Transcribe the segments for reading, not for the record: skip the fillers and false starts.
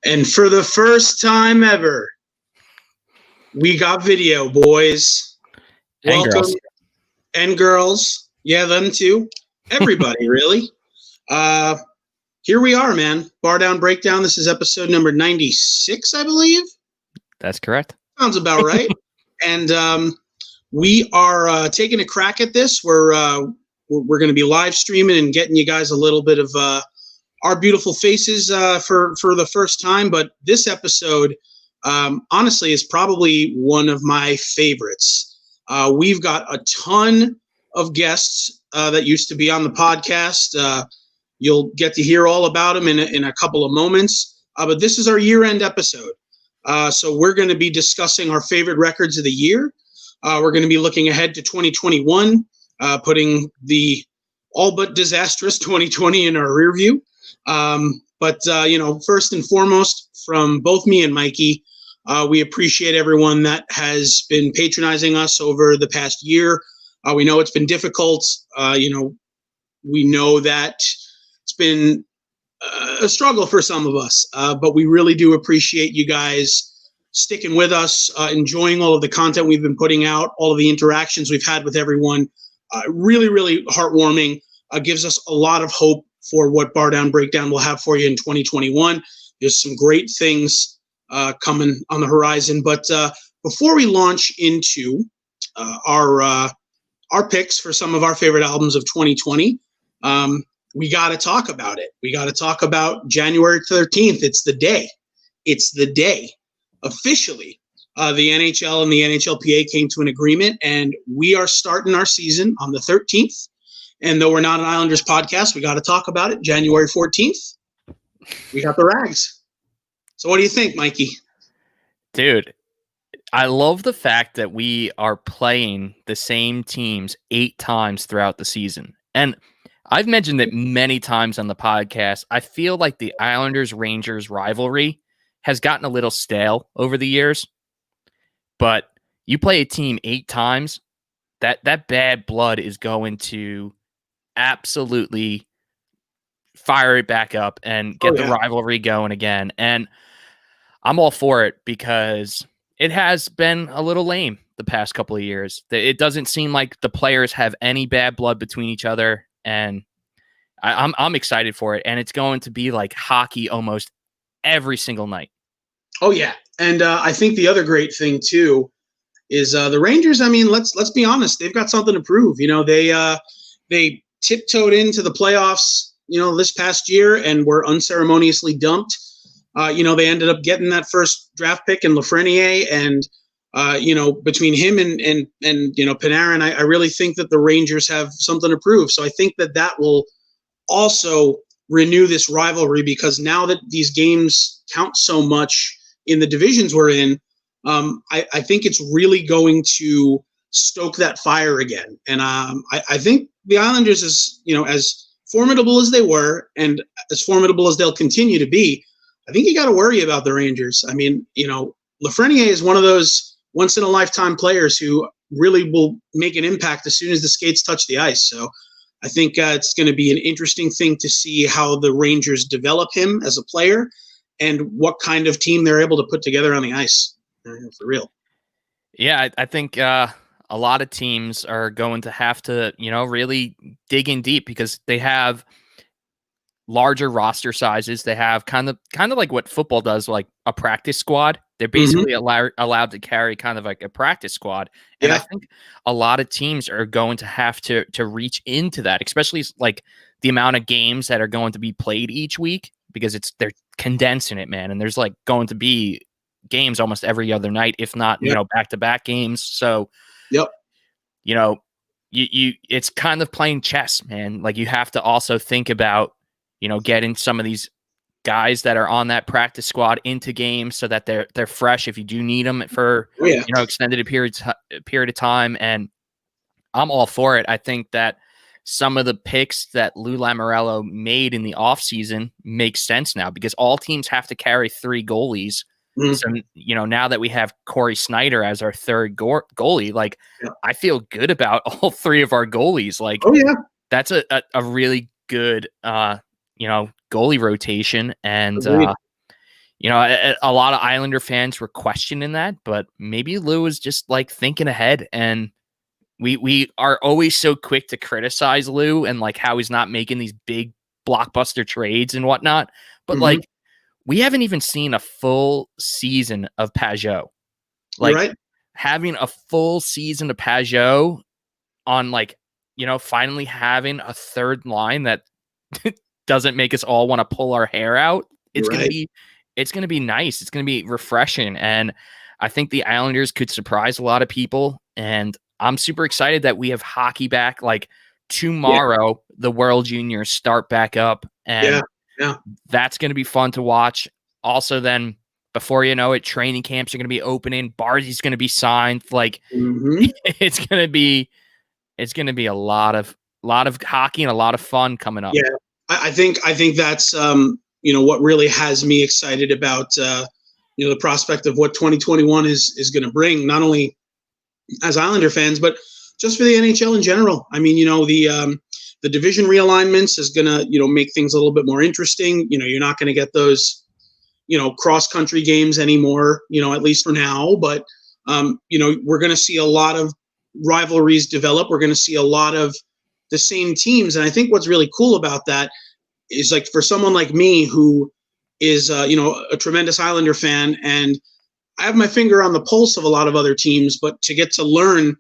And for the first time ever, we got video, boys. And Welcome. girls. And girls. Yeah, them too. Everybody, really. Here we are, man. Bardown Breakdown. This is episode number 96, I believe. That's correct. Sounds about right. And we are taking a crack at this. We're going to be live streaming and getting you guys a little bit of our beautiful faces for the first time. But this episode, honestly, is probably one of my favorites. We've got a ton of guests that used to be on the podcast. You'll get to hear all about them in a couple of moments. But this is our year-end episode. So we're going to be discussing our favorite records of the year. We're going to be looking ahead to 2021, putting the all but disastrous 2020 in our rear view. But first and foremost, from both me and Mikey, we appreciate everyone that has been patronizing us over the past year. We know it's been difficult. We know that it's been a struggle for some of us, but we really do appreciate you guys sticking with us, enjoying all of the content we've been putting out, all of the interactions we've had with everyone. Really, really heartwarming. Gives us a lot of hope for what Bardown Breakdown will have for you in 2021. There's some great things coming on the horizon. But before we launch into our picks for some of our favorite albums of 2020, we got to talk about it. We got to talk about January 13th. It's the day. It's the day. Officially, the NHL and the NHLPA came to an agreement, and we are starting our season on the 13th. And though we're not an Islanders podcast, we got to talk about it. January 14th, we got the Rags. So what do you think, Mikey? Dude, I love the fact that we are playing the same teams 8 times throughout the season. And I've mentioned it many times on the podcast. I feel like the Islanders-Rangers rivalry has gotten a little stale over the years. But you play a team 8 times, that bad blood is going to absolutely fire it back up and get the rivalry going again. And I'm all for it because it has been a little lame the past couple of years. It doesn't seem like the players have any bad blood between each other, and I'm excited for it. And it's going to be like hockey almost every single night. Oh yeah, and I think the other great thing too is the Rangers. I mean, let's be honest, they've got something to prove. They tiptoed into the playoffs, this past year, and were unceremoniously dumped. They ended up getting that first draft pick in Lafreniere, and between him and Panarin, I really think that the Rangers have something to prove. So I think that will also renew this rivalry, because now that these games count so much in the divisions we're in, I think it's really going to stoke that fire again. And I think the Islanders, as formidable as they were and as formidable as they'll continue to be, I think you got to worry about the Rangers. I mean, Lafreniere is one of those once-in-a-lifetime players who really will make an impact as soon as the skates touch the ice. So I think it's going to be an interesting thing to see how the Rangers develop him as a player and what kind of team they're able to put together on the ice. For real. Yeah, I think a lot of teams are going to have to, really dig in deep because they have larger roster sizes. They have kind of like what football does, like a practice squad. They're basically allowed to carry kind of like a practice squad. And I think a lot of teams are going to have to reach into that, especially like the amount of games that are going to be played each week, because they're condensing it, man. And there's like going to be games almost every other night, if not, back-to-back games. So, it's kind of playing chess, man. Like, you have to also think about, getting some of these guys that are on that practice squad into games so that they're fresh if you do need them for extended period of time. And I'm all for it. I think that some of the picks that Lou Lamoriello made in the offseason makes sense now, because all teams have to carry 3 goalies. So, now that we have Corey Snyder as our third goalie, like, I feel good about all 3 of our goalies. Like, that's a really good, goalie rotation. And, you know, a lot of Islander fans were questioning that, but maybe Lou is just like thinking ahead. And we are always so quick to criticize Lou and like how he's not making these big blockbuster trades and whatnot. But like, we haven't even seen a full season of Pajot. Like having a full season of Pajot on like, you know, finally having a third line that doesn't make us all want to pull our hair out. It's going to be nice. It's going to be refreshing. And I think the Islanders could surprise a lot of people. And I'm super excited that we have hockey back. Like tomorrow, the World Juniors start back up. And that's going to be fun to watch. Also, then before you know it, training camps are going to be opening. Barzy's going to be signed. Like it's going to be a lot of hockey and a lot of fun coming up. Yeah, I think that's you know, what really has me excited about you know, the prospect of what 2021 is going to bring, not only as Islander fans, but just for the NHL in general. I mean, you know, the division realignments is going to, you know, make things a little bit more interesting. You know, you're not going to get those, you know, cross-country games anymore, you know, at least for now. But, you know, we're going to see a lot of rivalries develop. We're going to see a lot of the same teams. And I think what's really cool about that is, like, for someone like me who is, you know, a tremendous Islander fan, and I have my finger on the pulse of a lot of other teams, but to get to learn,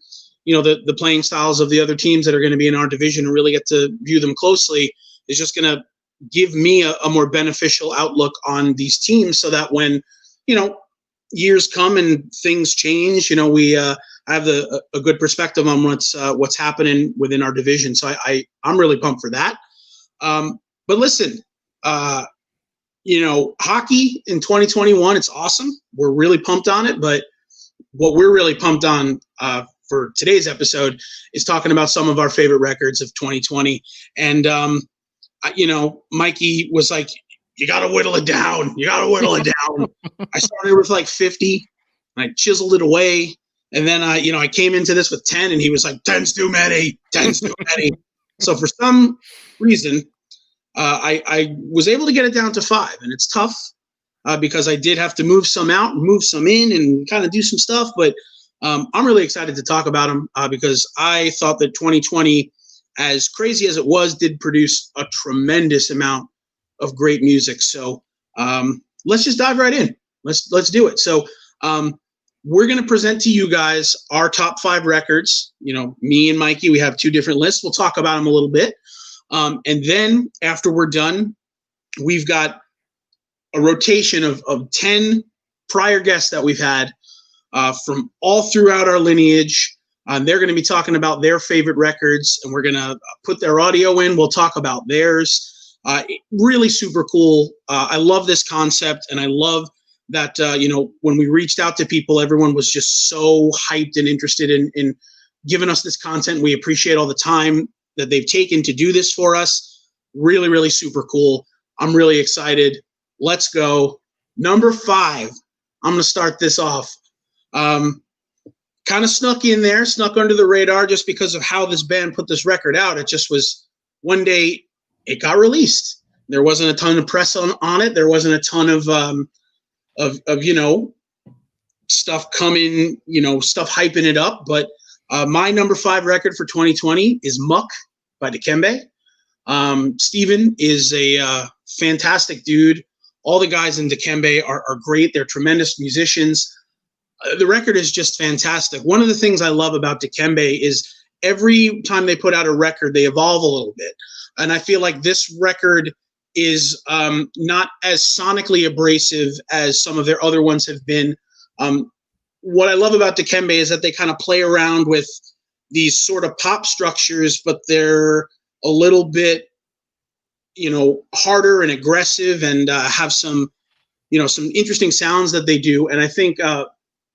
you know, the playing styles of the other teams that are going to be in our division and really get to view them closely is just going to give me a more beneficial outlook on these teams, so that when, you know, years come and things change, you know, we have a good perspective on what's happening within our division. So I'm really pumped for that. But listen, you know, hockey in 2021, it's awesome. We're really pumped on it. But what we're really pumped on for today's episode is talking about some of our favorite records of 2020. And, you know, Mikey was like, you got to whittle it down. You got to whittle it down. I started with like 50. And I chiseled it away. And then I came into this with 10, and he was like, 10's too many. 10's too many. So for some reason, I was able to get it down to 5, and it's tough because I did have to move some out and move some in and kind of do some stuff. But I'm really excited to talk about them because I thought that 2020, as crazy as it was, did produce a tremendous amount of great music. So let's just dive right in. Let's do it. So we're going to present to you guys our top 5 records. You know, me and Mikey, we have 2 different lists. We'll talk about them a little bit. And then after we're done, we've got a rotation of 10 prior guests that we've had from all throughout our lineage. They're going to be talking about their favorite records, and we're going to put their audio in. We'll talk about theirs. Really super cool. I love this concept, and I love that, you know, when we reached out to people, everyone was just so hyped and interested in giving us this content. We appreciate all the time that they've taken to do this for us. Really, really super cool. I'm really excited. Let's go. Number 5. I'm going to start this off. Kind of snuck in there, snuck under the radar just because of how this band put this record out. It just was one day it got released. There wasn't a ton of press on it. There wasn't a ton of you know, stuff coming, you know, stuff hyping it up. But my number 5 record for 2020 is Muck by Dikembe. Steven is a fantastic dude. All the guys in Dikembe are great. They're tremendous musicians. The record is just fantastic. One of the things I love about Dikembe is every time they put out a record, they evolve a little bit. And I feel like this record is not as sonically abrasive as some of their other ones have been. What I love about Dikembe is that they kind of play around with these sort of pop structures, but they're a little bit, you know, harder and aggressive, and have some, you know, some interesting sounds that they do. And I think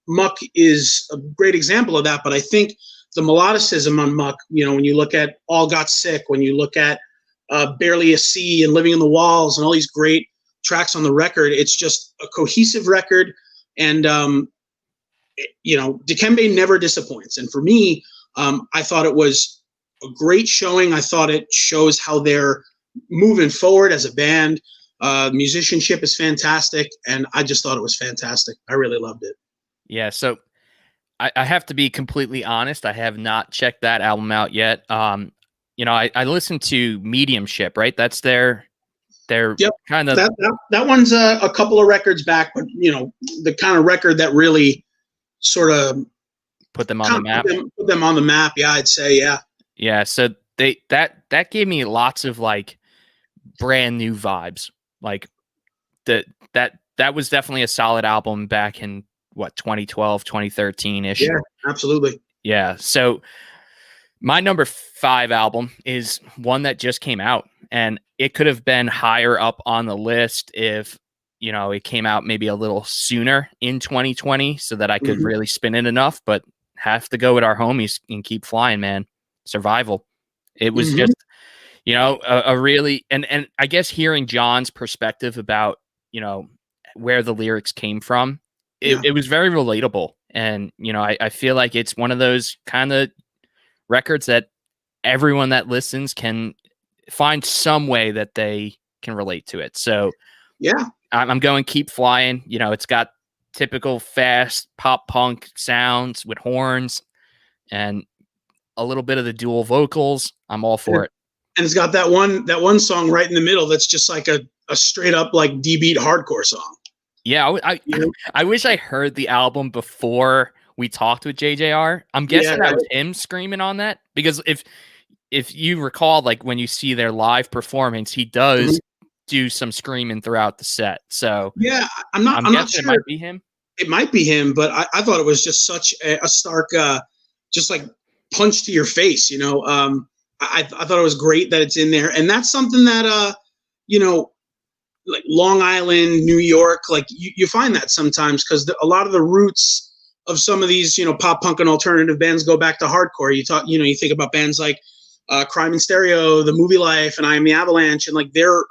Muck is a great example of that. But I think the melodicism on Muck, you know, when you look at All Got Sick, when you look at Barely a Sea and Living in the Walls and all these great tracks on the record, it's just a cohesive record. And, you know, Dikembe never disappoints. And for me, I thought it was a great showing. I thought it shows how they're moving forward as a band. Musicianship is fantastic, and I just thought it was fantastic. I really loved it. Yeah, so I have to be completely honest. I have not checked that album out yet. I listened to Mediumship, right? That's their Yep. kind of that one's a couple of records back, but the kind of record that really sort of put them on the map. Put them on the map. Yeah, I'd say, yeah. Yeah. So that gave me lots of like brand new vibes. Like that was definitely a solid album back in 2012, 2013 ish. Yeah, absolutely. Yeah. So my number 5 album is one that just came out, and it could have been higher up on the list if, it came out maybe a little sooner in 2020 so that I could really spin it enough, but have to go with our homies and Keep Flying, man. Survival. It was just, a really, and I guess hearing John's perspective about, where the lyrics came from, it was very relatable. And, I feel like it's one of those kind of records that everyone that listens can find some way that they can relate to it. So yeah, I'm going Keep Flying. It's got typical fast pop punk sounds with horns and a little bit of the dual vocals. I'm all for it. And it's got that one song right in the middle that's just like a straight up like D-beat hardcore song. Yeah, I wish I heard the album before we talked with JJR. I'm guessing that was him screaming on that, because if you recall, like when you see their live performance, he does do some screaming throughout the set. So yeah, I'm not sure. It might be him. It might be him, but I thought it was just such a stark, just like punch to your face. I thought it was great that it's in there, and that's something that like Long Island, New York, like you find that sometimes, because a lot of the roots of some of these, pop punk and alternative bands go back to hardcore. You think about bands like Crime and Stereo, The Movie Life, and I Am the Avalanche, and like they're,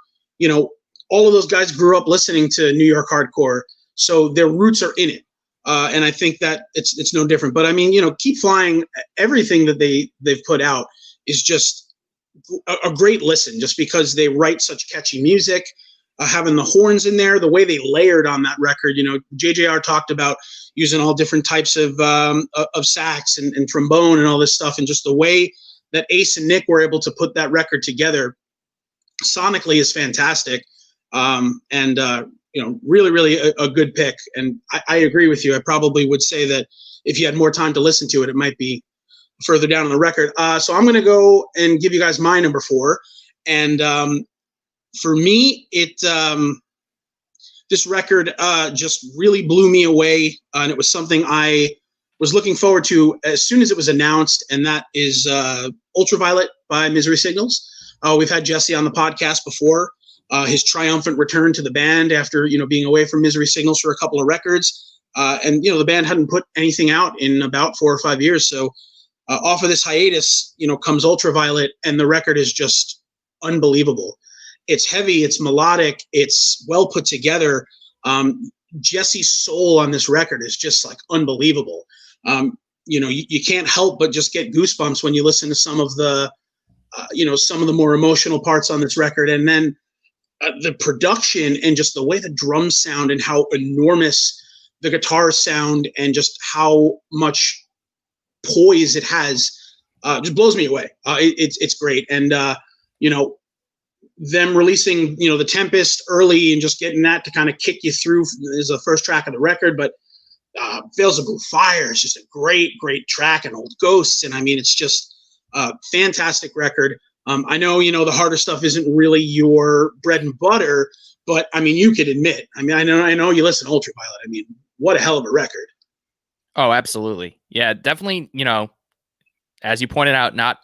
all of those guys grew up listening to New York hardcore, so their roots are in it. And I think that it's no different. But I mean, Keep Flying, everything that they've put out is just a great listen, just because they write such catchy music. Having the horns in there, the way they layered on that record, JJR talked about using all different types of sax and trombone and all this stuff, and just the way that Ace and Nick were able to put that record together sonically is fantastic. Really, really a good pick. And I agree with you. I probably would say that if you had more time to listen to it, it might be further down on the record. So I'm going to go and give you guys my number 4. And for me, this record just really blew me away. And it was something I was looking forward to as soon as it was announced. And that is Ultraviolet by Misery Signals. We've had Jesse on the podcast before. His triumphant return to the band after, being away from Misery Signals for a couple of records. And the band hadn't put anything out in about 4 or 5 years. So off of this hiatus, comes Ultraviolet, and the record is just unbelievable. It's heavy, it's melodic, it's well put together. Jesse's soul on this record is just like unbelievable. You can't help but just get goosebumps when you listen to some of the, some of the more emotional parts on this record. And then the production and just the way the drums sound and how enormous the guitars sound and just how much poise it has just blows me away. It's great. And, them releasing, The Tempest early and just getting that to kind of kick you through is the first track of the record. But Veils of Blue Fire is just a great, great track, and Old Ghosts. And I mean, it's just a fantastic record. I know, the harder stuff isn't really your bread and butter, but I mean, you could admit, I know you listen to Ultraviolet. I mean, what a hell of a record. Oh, absolutely. Yeah, definitely. As you pointed out, not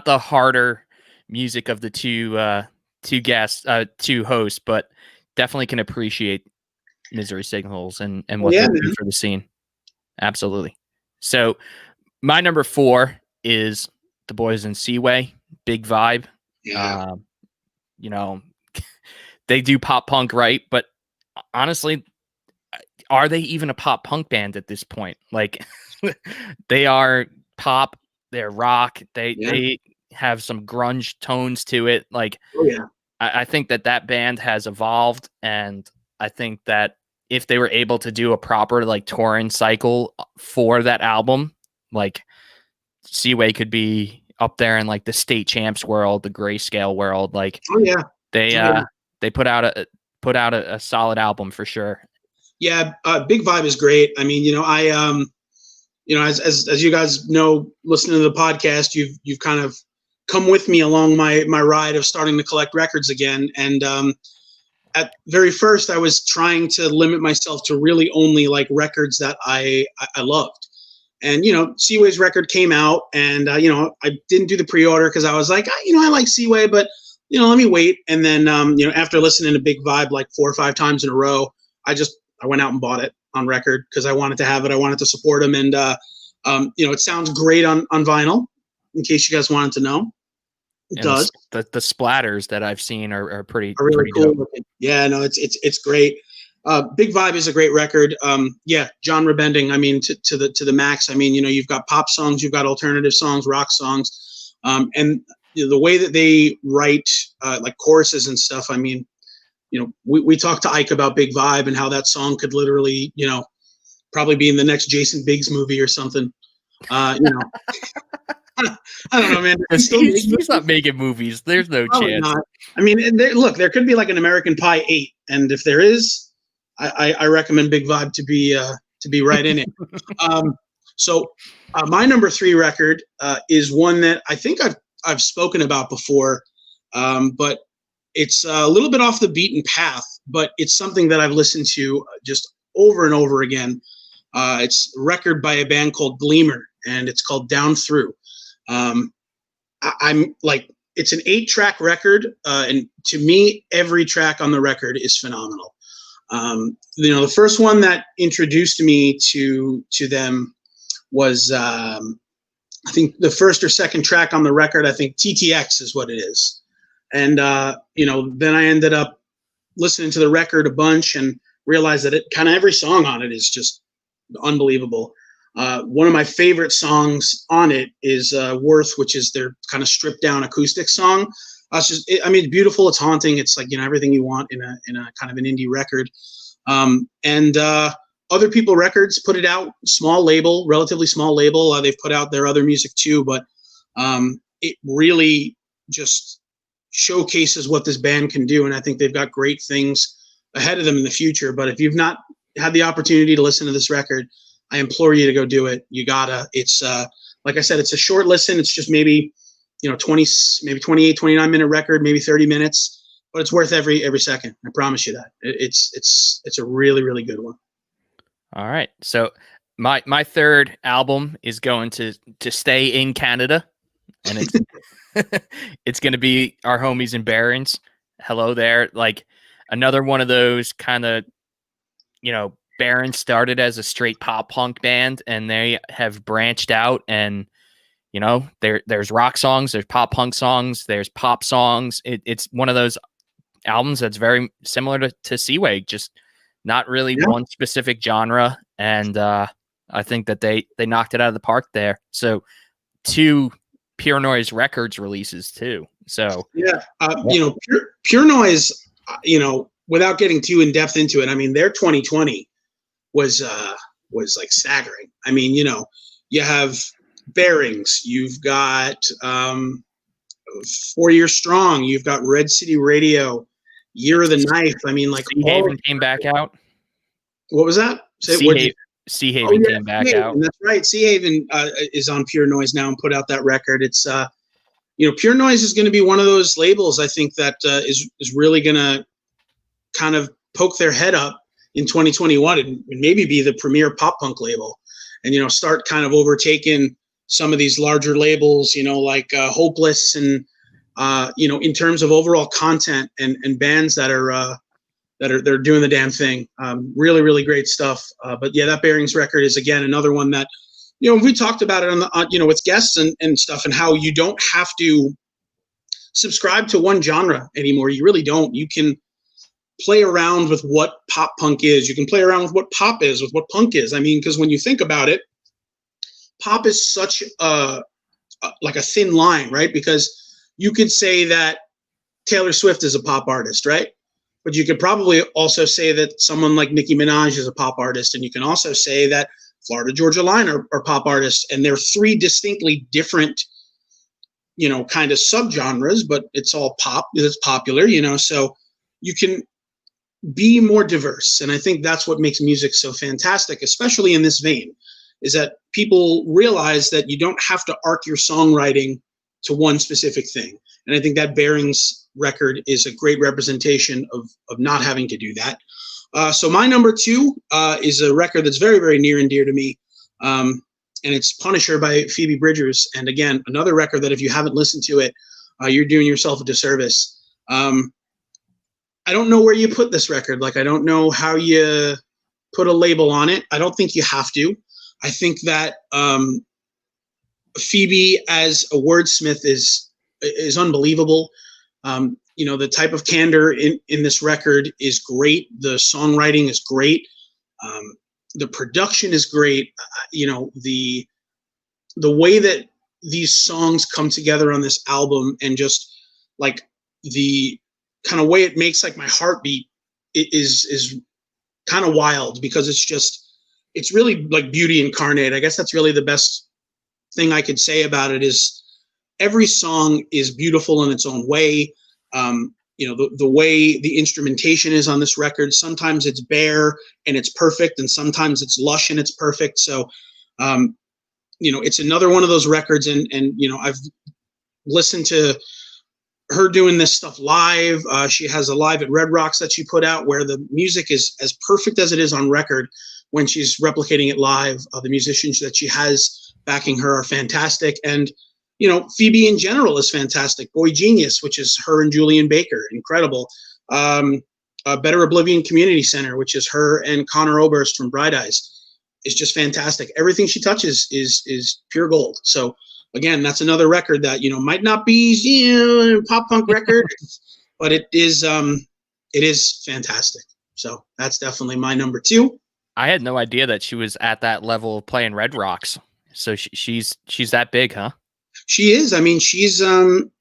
the harder music of the two hosts, but definitely can appreciate Misery Signals and what they do for the scene. Absolutely. So my number 4 is The Boys in Seaway. Big vibe. Yeah. They do pop punk, right? But honestly, are they even a pop punk band at this point? Like, they are pop, they're rock, they have some grunge tones to it. Like, I think that band has evolved, and I think that if they were able to do a proper like touring cycle for that album, like Seaway could be up there in like the state champs world, the Grayscale world. Like, oh yeah, they put out a solid album for sure. Yeah, Big Vibe is great. I mean, as you guys know, listening to the podcast, you've kind of come with me along my ride of starting to collect records again. And at very first, I was trying to limit myself to really only like records that I loved. And Seaway's record came out, and I didn't do the pre-order because I was like, I like Seaway, but let me wait. And then after listening to Big Vibe like 4 or 5 times in a row, I went out and bought it on record because I wanted to have it. I wanted to support him. And, it sounds great on vinyl, in case you guys wanted to know. It does. The splatters that I've seen are pretty really cool. dope. Yeah, no, it's great. Big Vibe is a great record. Genre bending. I mean, to the max. I mean, you've got pop songs, you've got alternative songs, rock songs, and the way that they write like choruses and stuff. I mean, we talked to Ike about Big Vibe and how that song could literally, probably be in the next Jason Biggs movie or something. I don't know, man. He's not making movies. There's no chance. Not. I mean, there could be like an American Pie 8, and if there is, I recommend Big Vibe to be right in it. So my number 3 record is one that I think I've spoken about before, but it's a little bit off the beaten path, but it's something that I've listened to just over and over again. It's a record by a band called Gleamer, and it's called Down Through. I'm like, it's an 8-track record, and to me, every track on the record is phenomenal. The first one that introduced me to them was, I think the first or second track on the record. I think TTX is what it is. And, then I ended up listening to the record a bunch and realized that kind of every song on it is just unbelievable. One of my favorite songs on it is Worth, which is their kind of stripped down acoustic song. It's beautiful. It's haunting. It's like, everything you want in a kind of an indie record. Other People Records put it out, relatively small label. They've put out their other music too, but it really just showcases what this band can do. And I think they've got great things ahead of them in the future. But if you've not had the opportunity to listen to this record, I implore you to go do it. You gotta. It's like I said, it's a short listen. It's just maybe 28, 29 minute record, maybe 30 minutes, but it's worth every second. I promise you that. It's a really, really good one. All right. So my third album is going to stay in Canada, and it's it's going to be our homies in Barons. Hello there. Like another one of those kind of, Barons started as a straight pop punk band, and they have branched out, and there's rock songs, there's pop punk songs, there's pop songs. It's one of those albums that's very similar to Seaway, just not really one specific genre. And I think that they knocked it out of the park there. So 2 Pure Noise Records releases too. So Pure Noise, without getting too in depth into it, I mean, their 2020 was like staggering. I mean, you have Bearings, you've got 4 Year Strong, you've got Red City Radio, Year of the Knife. I mean, like Sea Haven came back out. What was that? Sea Haven came back out. That's right. Sea Haven is on Pure Noise now and put out that record. It's Pure Noise is going to be one of those labels, I think, that is really going to kind of poke their head up in 2021 and maybe be the premier pop punk label, and start kind of overtaking some of these larger labels, like Hopeless, and in terms of overall content and bands that are they're doing the damn thing. Really, really great stuff. But yeah, that Bearings record is again another one that we talked about it on the with guests and stuff, and how you don't have to subscribe to one genre anymore. You really don't. You can play around with what pop punk is. You can play around with what pop is, with what punk is. I mean, because when you think about it, pop is such like a thin line, right? Because you could say that Taylor Swift is a pop artist, right? But you could probably also say that someone like Nicki Minaj is a pop artist, and you can also say that Florida Georgia Line are pop artists, and they're three distinctly different, kind of subgenres, but it's all pop. It's popular, so you can be more diverse. And I think that's what makes music so fantastic, especially in this vein, is that people realize that you don't have to arc your songwriting to one specific thing. And I think that Bearings record is a great representation of not having to do that. So my number 2 is a record that's very, very near and dear to me. And it's Punisher by Phoebe Bridgers. And again, another record that if you haven't listened to it, you're doing yourself a disservice. I don't know where you put this record. Like, I don't know how you put a label on it. I don't think you have to. I think that Phoebe as a wordsmith is unbelievable. The type of candor in this record is great. The songwriting is great. The production is great. The way that these songs come together on this album, and just like the kind of way it makes like my heartbeat is kind of wild, because it's really like beauty incarnate. I guess that's really the best thing I could say about it, is every song is beautiful in its own way. The way the instrumentation is on this record, sometimes it's bare and it's perfect, and sometimes it's lush and it's perfect. So, it's another one of those records, and I've listened to her doing this stuff live. She has a live at Red Rocks that she put out, where the music is as perfect as it is on record when she's replicating it live. The musicians that she has backing her are fantastic. And, Phoebe in general is fantastic. Boy Genius, which is her and Julian Baker, incredible. Better Oblivion Community Center, which is her and Connor Oberst from Bright Eyes, is just fantastic. Everything she touches is pure gold. So again, that's another record that, might not be, a pop punk record, but it is fantastic. So that's definitely my number 2. I had no idea that she was at that level of playing Red Rocks. So she's that big, huh? She is. I mean, she's in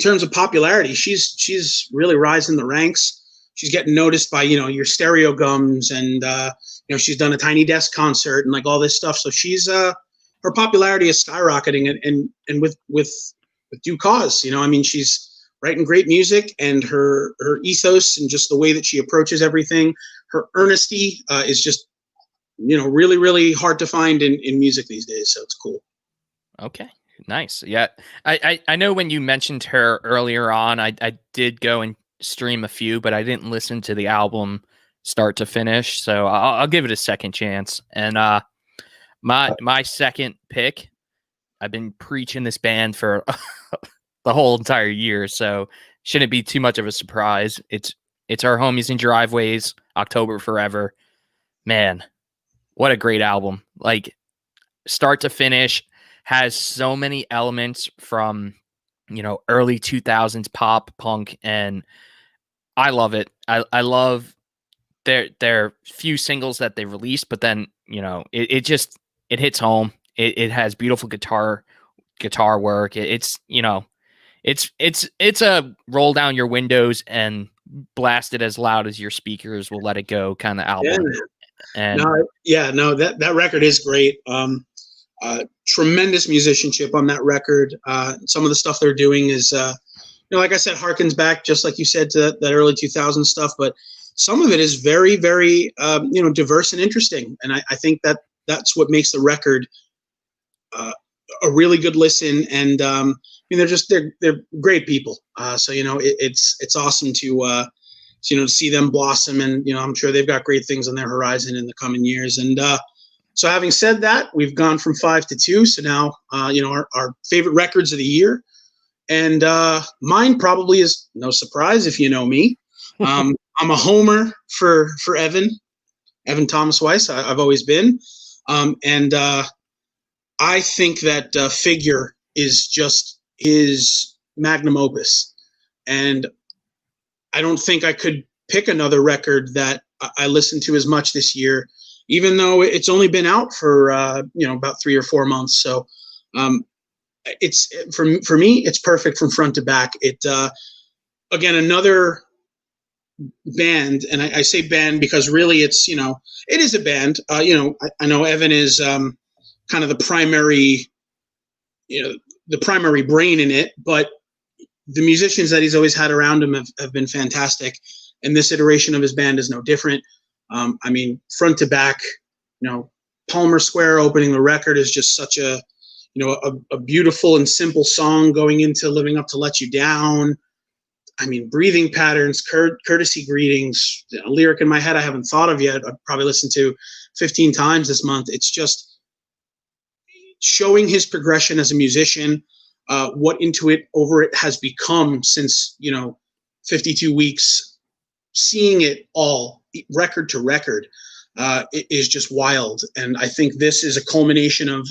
terms of popularity, she's really rising the ranks. She's getting noticed by, your Stereo Gums, and, she's done a Tiny Desk concert and like all this stuff. So she's, her popularity is skyrocketing, and with due cause. She's writing great music, and her ethos and just the way that she approaches everything, her earnesty is just, really, really hard to find in music these days. So it's cool. Okay, nice. Yeah, I know when you mentioned her earlier on, I did go and stream a few, but I didn't listen to the album start to finish. So I'll give it a second chance. And my second pick, I've been preaching this band for the whole entire year, so shouldn't be too much of a surprise. It's Our Homies in Driveways, October Forever. Man, what a great album. Like, start to finish, has so many elements from, early 2000s pop punk, and I love it. I love their few singles that they released, but then, it hits home. It has beautiful guitar work. It's a roll down your windows and blast it as loud as your speakers will let it go kind of album. Yeah. That record is great. Tremendous musicianship on that record. Some of the stuff they're doing is, like I said, harkens back, just like you said, to that early 2000s stuff, but some of it is very, very, diverse and interesting. And I think that's what makes the record a really good listen. And they're great people. So it's awesome to see them blossom, and I'm sure they've got great things on their horizon in the coming years. And so having said that, we've gone from 5 to 2. So now our favorite records of the year, and mine probably is no surprise if you know me. I'm a homer for Evan Thomas Weiss. I've always been. And I think that Figure is just his magnum opus. And I don't think I could pick another record that I listened to as much this year, even though it's only been out for, about 3 or 4 months. So it's for me, it's perfect from front to back. It again, another band, and I say band because really it's, it is a band. I know Evan is kind of the primary brain in it, but the musicians that he's always had around him have been fantastic, and this iteration of his band is no different. Front to back, Palmer Square opening the record is just such a beautiful and simple song going into Living Up to Let You Down. Breathing Patterns, Courtesy Greetings, a lyric in my head I haven't thought of yet. I've probably listened to 15 times this month. It's just showing his progression as a musician, what Into It, Over It has become since, 52 weeks, seeing it all record to record, it is just wild. And I think this is a culmination of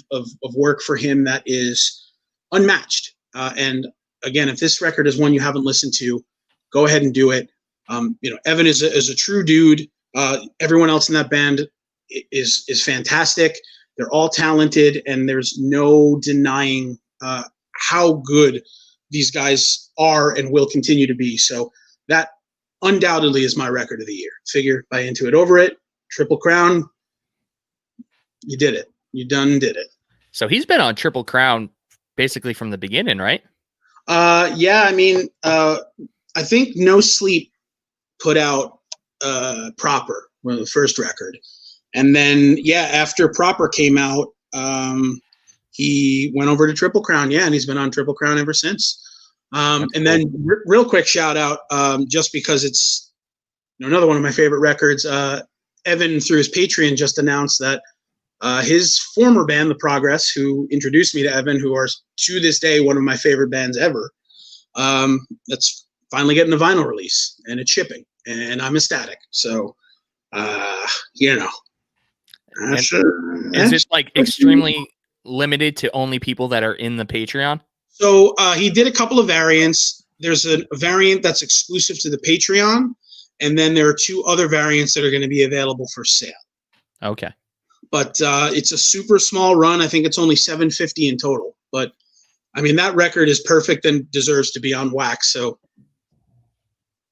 work for him that is unmatched. And again, if this record is one you haven't listened to, go ahead and do it. Evan is a true dude. Everyone else in that band is fantastic. They're all talented, and there's no denying how good these guys are and will continue to be. So that undoubtedly is my record of the year. Figure by Into It, Over It, Triple Crown. You did it. You done did it. So he's been on Triple Crown basically from the beginning, right? Yeah. I think No Sleep put out Proper, the first record. And then, after Proper came out, he went over to Triple Crown. Yeah, and he's been on Triple Crown ever since. And then real quick shout out, just because it's another one of my favorite records. Evan, through his Patreon, just announced that his former band, The Progress, who introduced me to Evan, who are to this day one of my favorite bands ever, that's finally getting a vinyl release, and it's shipping, and I'm ecstatic. So, Is it like extremely limited to only people that are in the Patreon? So he did a couple of variants. There's a variant that's exclusive to the Patreon, and then there are two other variants that are going to be available for sale. Okay. But it's a super small run. I think it's only $750 in total. But that record is perfect and deserves to be on wax. So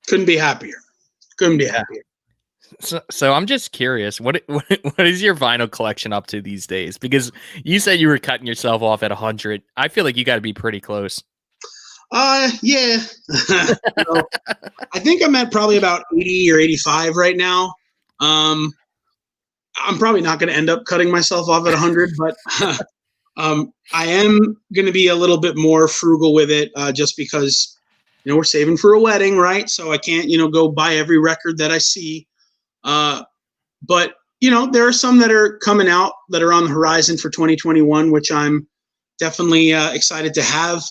couldn't be happier. So I'm just curious, what is your vinyl collection up to these days? Because you said you were cutting yourself off at 100. I feel like you got to be pretty close. Yeah. I think I'm at probably about 80 or 85 right now. I'm probably not going to end up cutting myself off at 100, but I am going to be a little bit more frugal with it, just because, we're saving for a wedding, right? So I can't, go buy every record that I see. But there are some that are coming out that are on the horizon for 2021, which I'm definitely excited to have.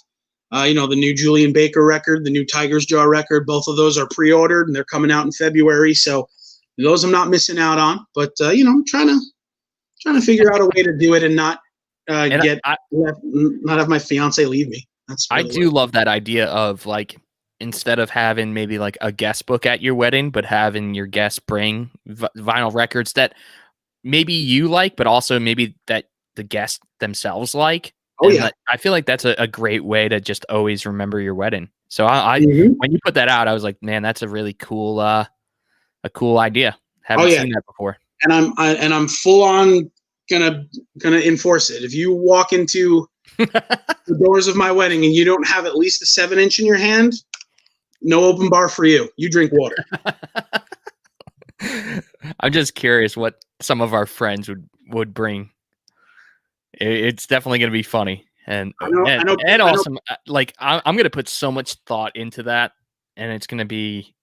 The new Julian Baker record, the new Tiger's Jaw record, both of those are pre-ordered and they're coming out in February. So those I'm not missing out on, but I'm trying to figure out a way to do it and not not have my fiance leave me. That's really I do love that idea of, like, instead of having maybe like a guest book at your wedding, but having your guests bring vinyl records that maybe you like, but also maybe that the guests themselves like. Oh, yeah. I feel like that's a great way to just always remember your wedding. So when you put that out, I was like, man, that's a really cool, a cool idea. Haven't seen that before. And I'm full on gonna enforce it. If you walk into the doors of my wedding and you don't have at least a 7-inch in your hand, no open bar for you. You drink water. I'm just curious what some of our friends would bring. It's definitely going to be funny, and awesome. Like, I'm going to put so much thought into that, and it's going to be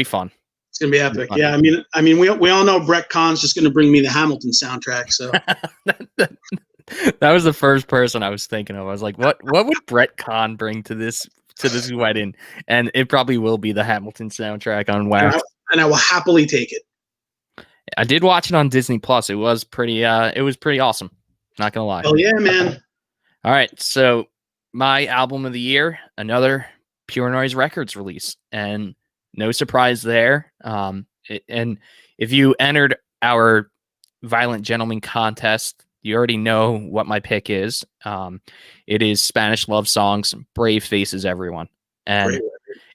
fun. It's going to be epic. Yeah, we all know Brett Kahn's just going to bring me the Hamilton soundtrack. So that was the first person I was thinking of. I was like, what would Brett Kahn bring to this wedding? And it probably will be the Hamilton soundtrack on wax. And I will happily take it. I did watch it on Disney Plus. It was pretty awesome. Not gonna lie. Oh yeah, man. All right, so my album of the year, another Pure Noise Records release, and no surprise there. And if you entered our Violent Gentleman contest you already know what my pick is. It is Spanish Love Songs, Brave Faces Everyone. And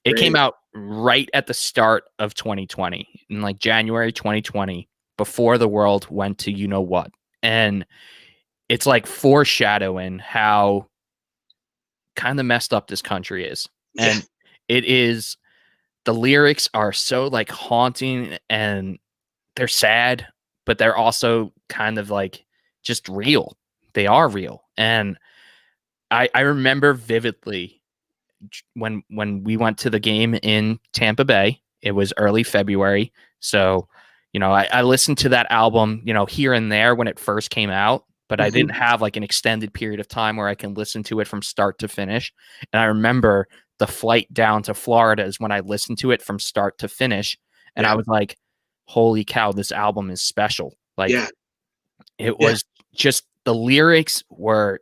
it came out right at the start of 2020, in like January 2020, before the world went to you know what. And it's like foreshadowing how kind of messed up this country is. And it is, the lyrics are so like haunting, and they're sad, but they're also kind of like just real. They are real. And I remember vividly when we went to the game in Tampa Bay. It was early February. So, you know, I listened to that album, you know, here and there when it first came out, but I didn't have like an extended period of time where I can listen to it from start to finish. And I remember the flight down to Florida is when I listened to it from start to finish. And I was like, holy cow, this album is special. Like it was just, the lyrics were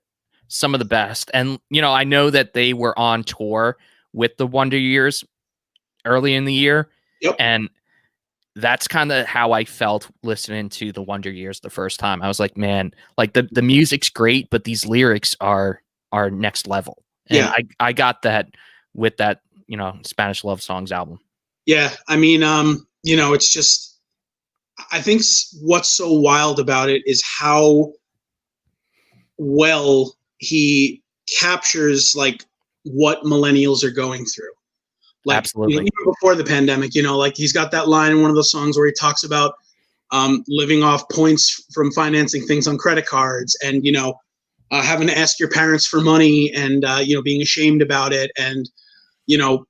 some of the best. And, you know, I know that they were on tour with the Wonder Years early in the year. And that's kind of how I felt listening to the Wonder Years the first time. I was like, man, like the music's great, but these lyrics are next level. And I got that with that, you know, Spanish Love Songs album. Yeah. I mean, you know, it's just, I think what's so wild about it is how well he captures like what millennials are going through. Like, absolutely. You know, even before the pandemic, you know, like he's got that line in one of the songs where he talks about living off points from financing things on credit cards, and, you know, having to ask your parents for money, and, you know, being ashamed about it, and, you know,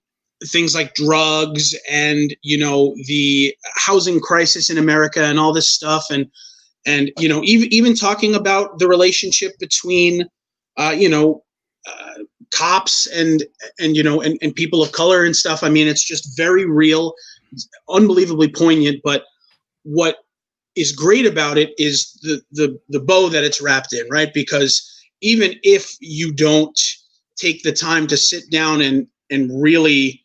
things like drugs, and, you know, the housing crisis in America and all this stuff. And, you know, even talking about the relationship between, you know, cops and, you know, and people of color and stuff. I mean, it's just very real, it's unbelievably poignant. But what is great about it is the bow that it's wrapped in, right? Because even if you don't take the time to sit down and really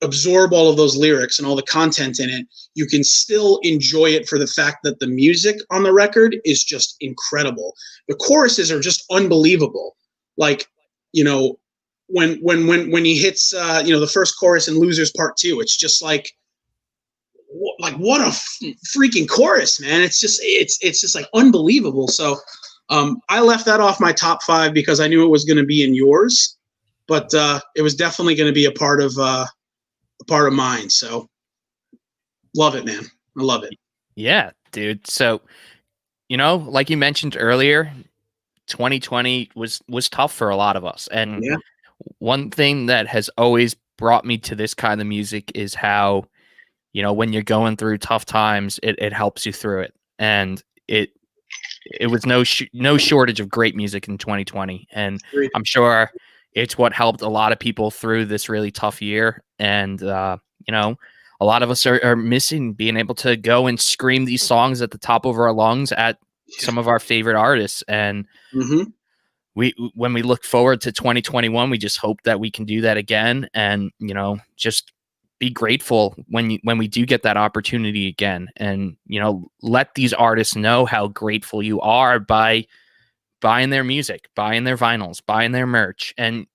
absorb all of those lyrics and all the content in it, you can still enjoy it for the fact that the music on the record is just incredible. The choruses are just unbelievable. Like, you know, when he hits, you know, the first chorus in Losers Part 2, it's just like what a freaking chorus, man. It's just like unbelievable. So I left that off my top 5 because I knew it was going to be in yours, but it was definitely going to be a part of mine. So love it, man. I love it. Yeah, dude. So, you know, like you mentioned earlier, 2020 was tough for a lot of us. And one thing that has always brought me to this kind of music is how, you know, when you're going through tough times, it helps you through it. And it was no shortage of great music in 2020. And I'm sure it's what helped a lot of people through this really tough year. And, you know, a lot of us are missing being able to go and scream these songs at the top of our lungs at some of our favorite artists. And when we look forward to 2021, we just hope that we can do that again. And, you know, just be grateful when we do get that opportunity again. And, you know, let these artists know how grateful you are by buying their music, buying their vinyls, buying their merch, and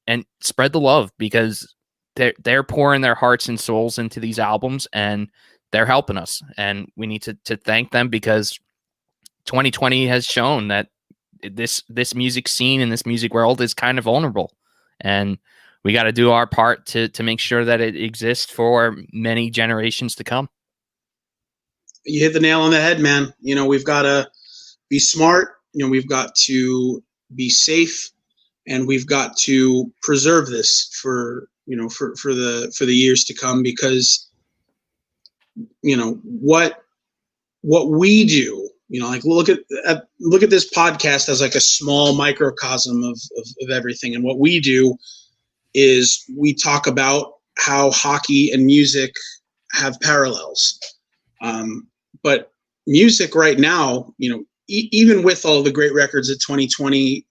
spread the love, because they're pouring their hearts and souls into these albums, and they're helping us. And we need to thank them, because 2020 has shown that this music scene and this music world is kind of vulnerable, and we got to do our part to make sure that it exists for many generations to come. You hit the nail on the head, man. You know, we've got to be smart. You know, we've got to be safe, and we've got to preserve this for, you know, for the years to come, because, you know, what we do, you know, like look at this podcast as like a small microcosm of everything. And what we do is we talk about how hockey and music have parallels. But music right now, you know, even with all the great records that 2020,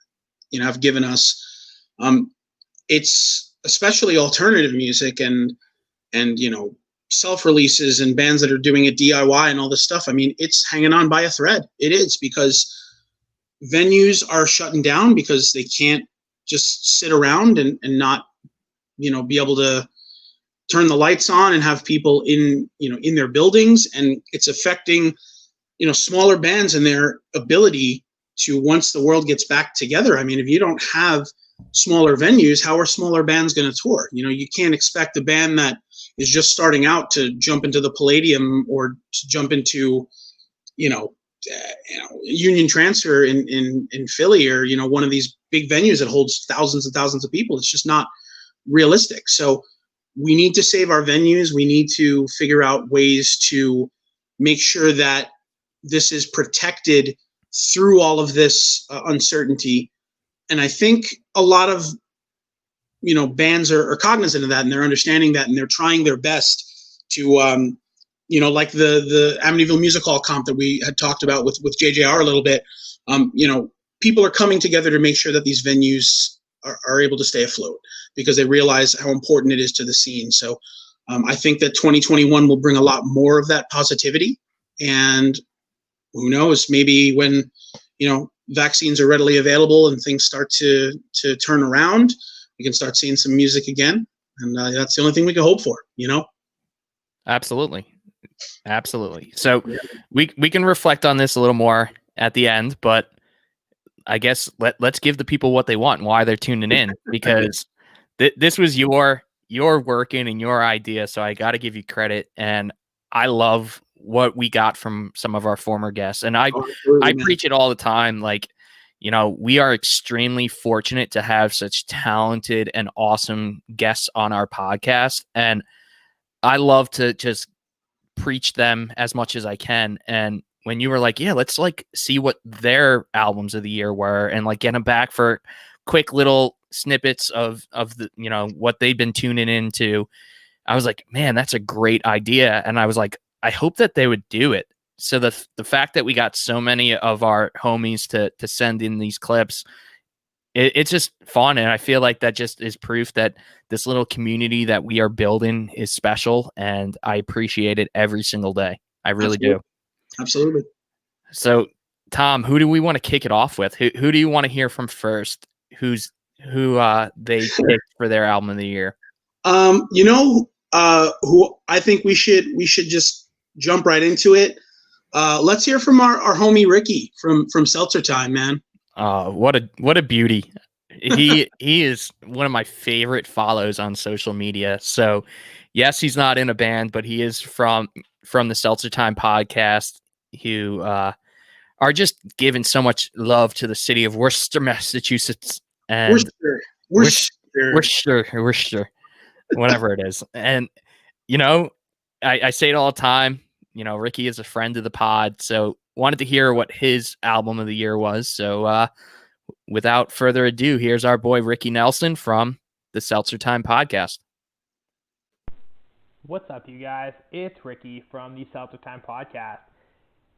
you know, have given us, it's especially alternative music and, you know, self-releases and bands that are doing it DIY and all this stuff. I mean, it's hanging on by a thread. It is, because venues are shutting down because they can't just sit around and not, be able to turn the lights on and have people in their buildings. And it's affecting, smaller bands and their ability to, once the world gets back together. I mean, if you don't have smaller venues, how are smaller bands going to tour? You can't expect a band that is just starting out to jump into the Palladium or to jump into, Union Transfer in Philly, or, one of these big venues that holds thousands and thousands of people. It's just not realistic. So we need to save our venues. We need to figure out ways to make sure that this is protected through all of this uncertainty. And I think a lot of, bands are cognizant of that, and they're understanding that, and they're trying their best to, like the Amityville Music Hall comp that we had talked about with JJR a little bit. People are coming together to make sure that these venues are able to stay afloat, because they realize how important it is to the scene. So I think that 2021 will bring a lot more of that positivity. And who knows, maybe when, vaccines are readily available and things start to turn around, we can start seeing some music again. And that's the only thing we can hope for, Absolutely. So we can reflect on this a little more at the end, but I guess let's give the people what they want and why they're tuning in, because this was your working and your idea. So I got to give you credit. And I love what we got from some of our former guests. And I preach it all the time. Like, we are extremely fortunate to have such talented and awesome guests on our podcast. And I love to just preach them as much as I can. And when you were like, yeah, let's see what their albums of the year were, and get them back for quick little snippets of the, what they've been tuning into, I was like, man, that's a great idea. And I was like, I hope that they would do it. So the fact that we got so many of our homies to send in these clips, it's just fun. And I feel like that just is proof that this little community that we are building is special. And I appreciate it every single day. I really do. Absolutely. So, Tom, who do we want to kick it off with? Who do you want to hear from first? Who they picked for their album of the year? Who I think we should just jump right into it. Let's hear from our homie Ricky from Seltzer Time, man. What a beauty. He is one of my favorite follows on social media. So yes, he's not in a band, but he is from the Seltzer Time podcast, who are just giving so much love to the city of Worcester, Massachusetts, and Worcester, whatever it is. And I say it all the time. Ricky is a friend of the pod, so wanted to hear what his album of the year was. So without further ado, here's our boy Ricky Nelson from the Seltzer Time podcast. What's up, you guys? It's Ricky from the Seltzer Time podcast.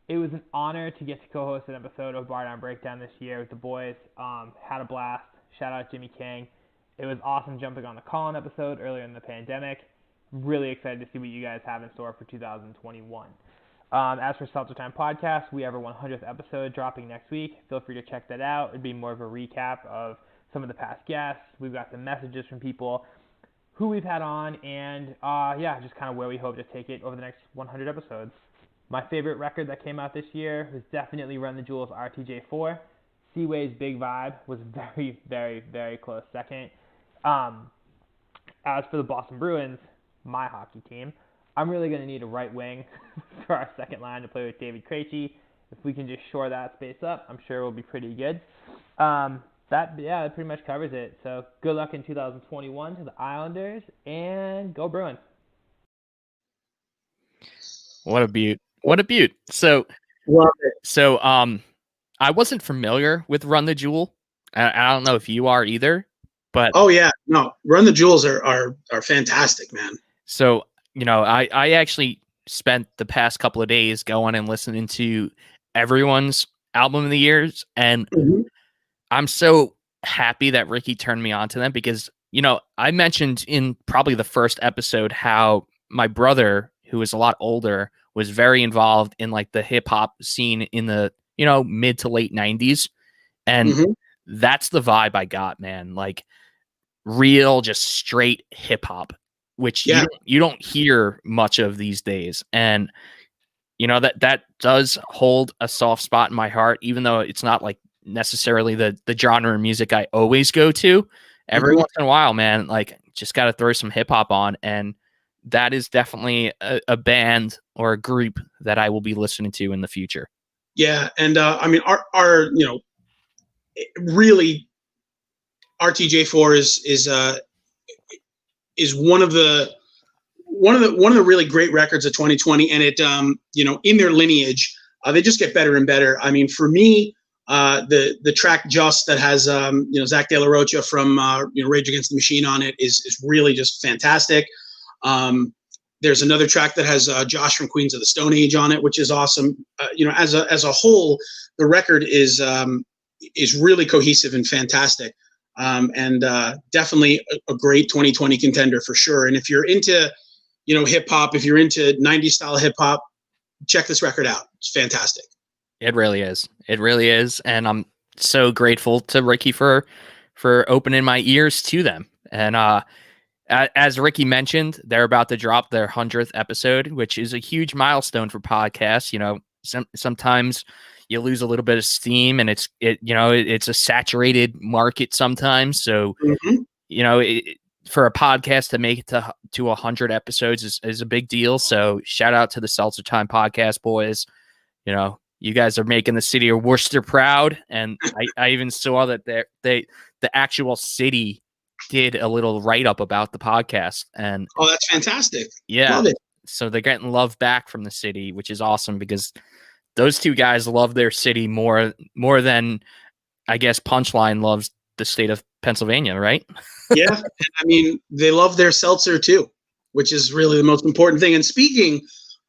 It was an honor to get to co-host an episode of Bardown Breakdown this year with the boys. Had a blast. Shout out Jimmy King. It was awesome jumping on the call-in episode earlier in the pandemic. Really excited to see what you guys have in store for 2021. As for Seltzer Time Podcast, we have our 100th episode dropping next week. Feel free to check that out. It'd be more of a recap of some of the past guests. We've got some messages from people who we've had on, and just kind of where we hope to take it over the next 100 episodes. My favorite record that came out this year was definitely Run the Jewels RTJ4. Seaway's Big Vibe was very, very, very close second. As for the Boston Bruins, my hockey team, I'm really going to need a right wing for our second line to play with David Krejci. If we can just shore that space up, I'm sure we'll be pretty good. That pretty much covers it. So good luck in 2021 to the Islanders, and go Bruins. What a beaut. What a beaut. So, Love it. So, I wasn't familiar with Run the Jewel. I don't know if you are either, but oh yeah, no, Run the Jewels are fantastic, man. So, I actually spent the past couple of days going and listening to everyone's album of the years, and I'm so happy that Ricky turned me on to them, because, I mentioned in probably the first episode how my brother, who is a lot older, was very involved in the hip hop scene in the, mid to late 90s. And that's the vibe I got, man. Like real, just straight hip hop, which you don't hear much of these days. And you know, that does hold a soft spot in my heart, even though it's not like necessarily the genre of music I always go to. Every once in a while, man, like just got to throw some hip hop on. And that is definitely a band or a group that I will be listening to in the future. Yeah. And I mean, our you know, really RTJ4 is one of the really great records of 2020, and it you know, in their lineage, they just get better and better. I mean, for me, the track Just that has you know, Zach De La Rocha from you know, Rage Against the Machine on it is really just fantastic. There's another track that has Josh from Queens of the Stone Age on it, which is awesome. You know, as a whole, the record is really cohesive and fantastic. And definitely a great 2020 contender for sure. And if you're into, you know, hip hop, if you're into 90s style hip hop, check this record out. It's fantastic. It really is. It really is. And I'm so grateful to Ricky for opening my ears to them. And as Ricky mentioned, they're about to drop their 100th episode, which is a huge milestone for podcasts. You know, sometimes you lose a little bit of steam, and it's a saturated market sometimes. So, you know, for a podcast to make it to 100 episodes is a big deal. So shout out to the Seltzer Time Podcast boys. You know, you guys are making the city of Worcester proud. And I even saw that the actual city did a little write-up about the podcast. And oh, that's fantastic. Yeah. Love it. So they're getting love back from the city, which is awesome, because those two guys love their city more than, I guess, Punchline loves the state of Pennsylvania, right? Yeah. And I mean, they love their seltzer too, which is really the most important thing. And speaking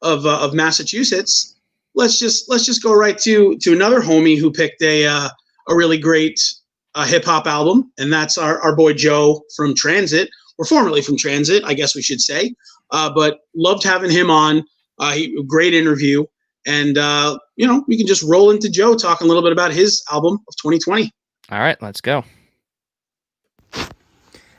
of Massachusetts, let's just go right to another homie who picked a really great hip hop album, and that's our boy Joe from Transit, or formerly from Transit, I guess we should say. But loved having him on. Great interview. And, you know, we can just roll into Joe talking a little bit about his album of 2020. All right, let's go.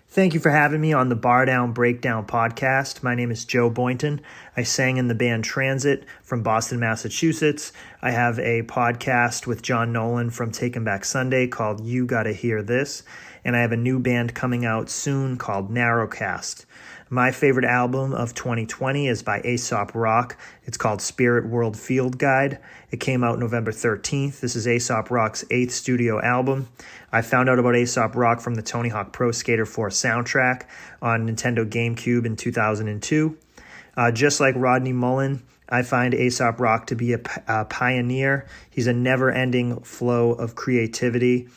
Thank you for having me on the Bardown Breakdown podcast. My name is Joe Boynton. I sang in the band Transit from Boston, Massachusetts. I have a podcast with John Nolan from Taking Back Sunday called You Gotta Hear This. And I have a new band coming out soon called Narrowcast. My favorite album of 2020 is by Aesop Rock. It's called Spirit World Field Guide. It came out November 13th. This is Aesop Rock's 8th studio album. I found out about Aesop Rock from the Tony Hawk Pro Skater 4 soundtrack on Nintendo GameCube in 2002. Just like Rodney Mullen, I find Aesop Rock to be a pioneer. He's a never-ending flow of creativity.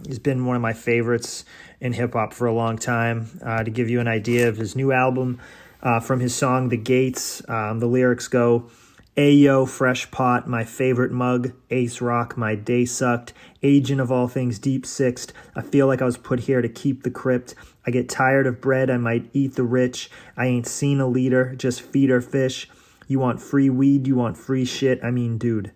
He's been one of my favorites in hip-hop for a long time. To give you an idea of his new album, from his song The Gates, the lyrics go, Ayo, fresh pot, my favorite mug, Ace Rock, my day sucked, agent of all things deep sixed, I feel like I was put here to keep the crypt, I get tired of bread, I might eat the rich, I ain't seen a leader, just feed her fish, you want free weed, you want free shit, I mean dude.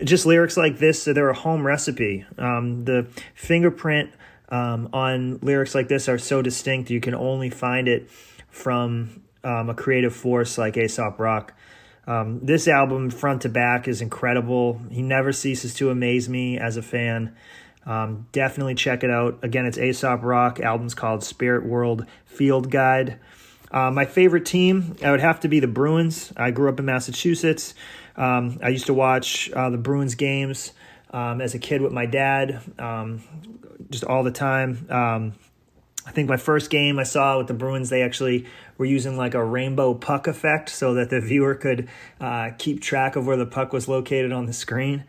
Just lyrics like this, they're a home recipe. The fingerprint on lyrics like this are so distinct you can only find it from a creative force like Aesop Rock. This album, front to back, is incredible. He never ceases to amaze me as a fan. Definitely check it out. Again, it's Aesop Rock. Album's called Spirit World Field Guide. My favorite team, I would have to be the Bruins. I grew up in Massachusetts. I used to watch the Bruins games as a kid with my dad, just all the time. I think my first game I saw with the Bruins, they actually were using like a rainbow puck effect so that the viewer could keep track of where the puck was located on the screen.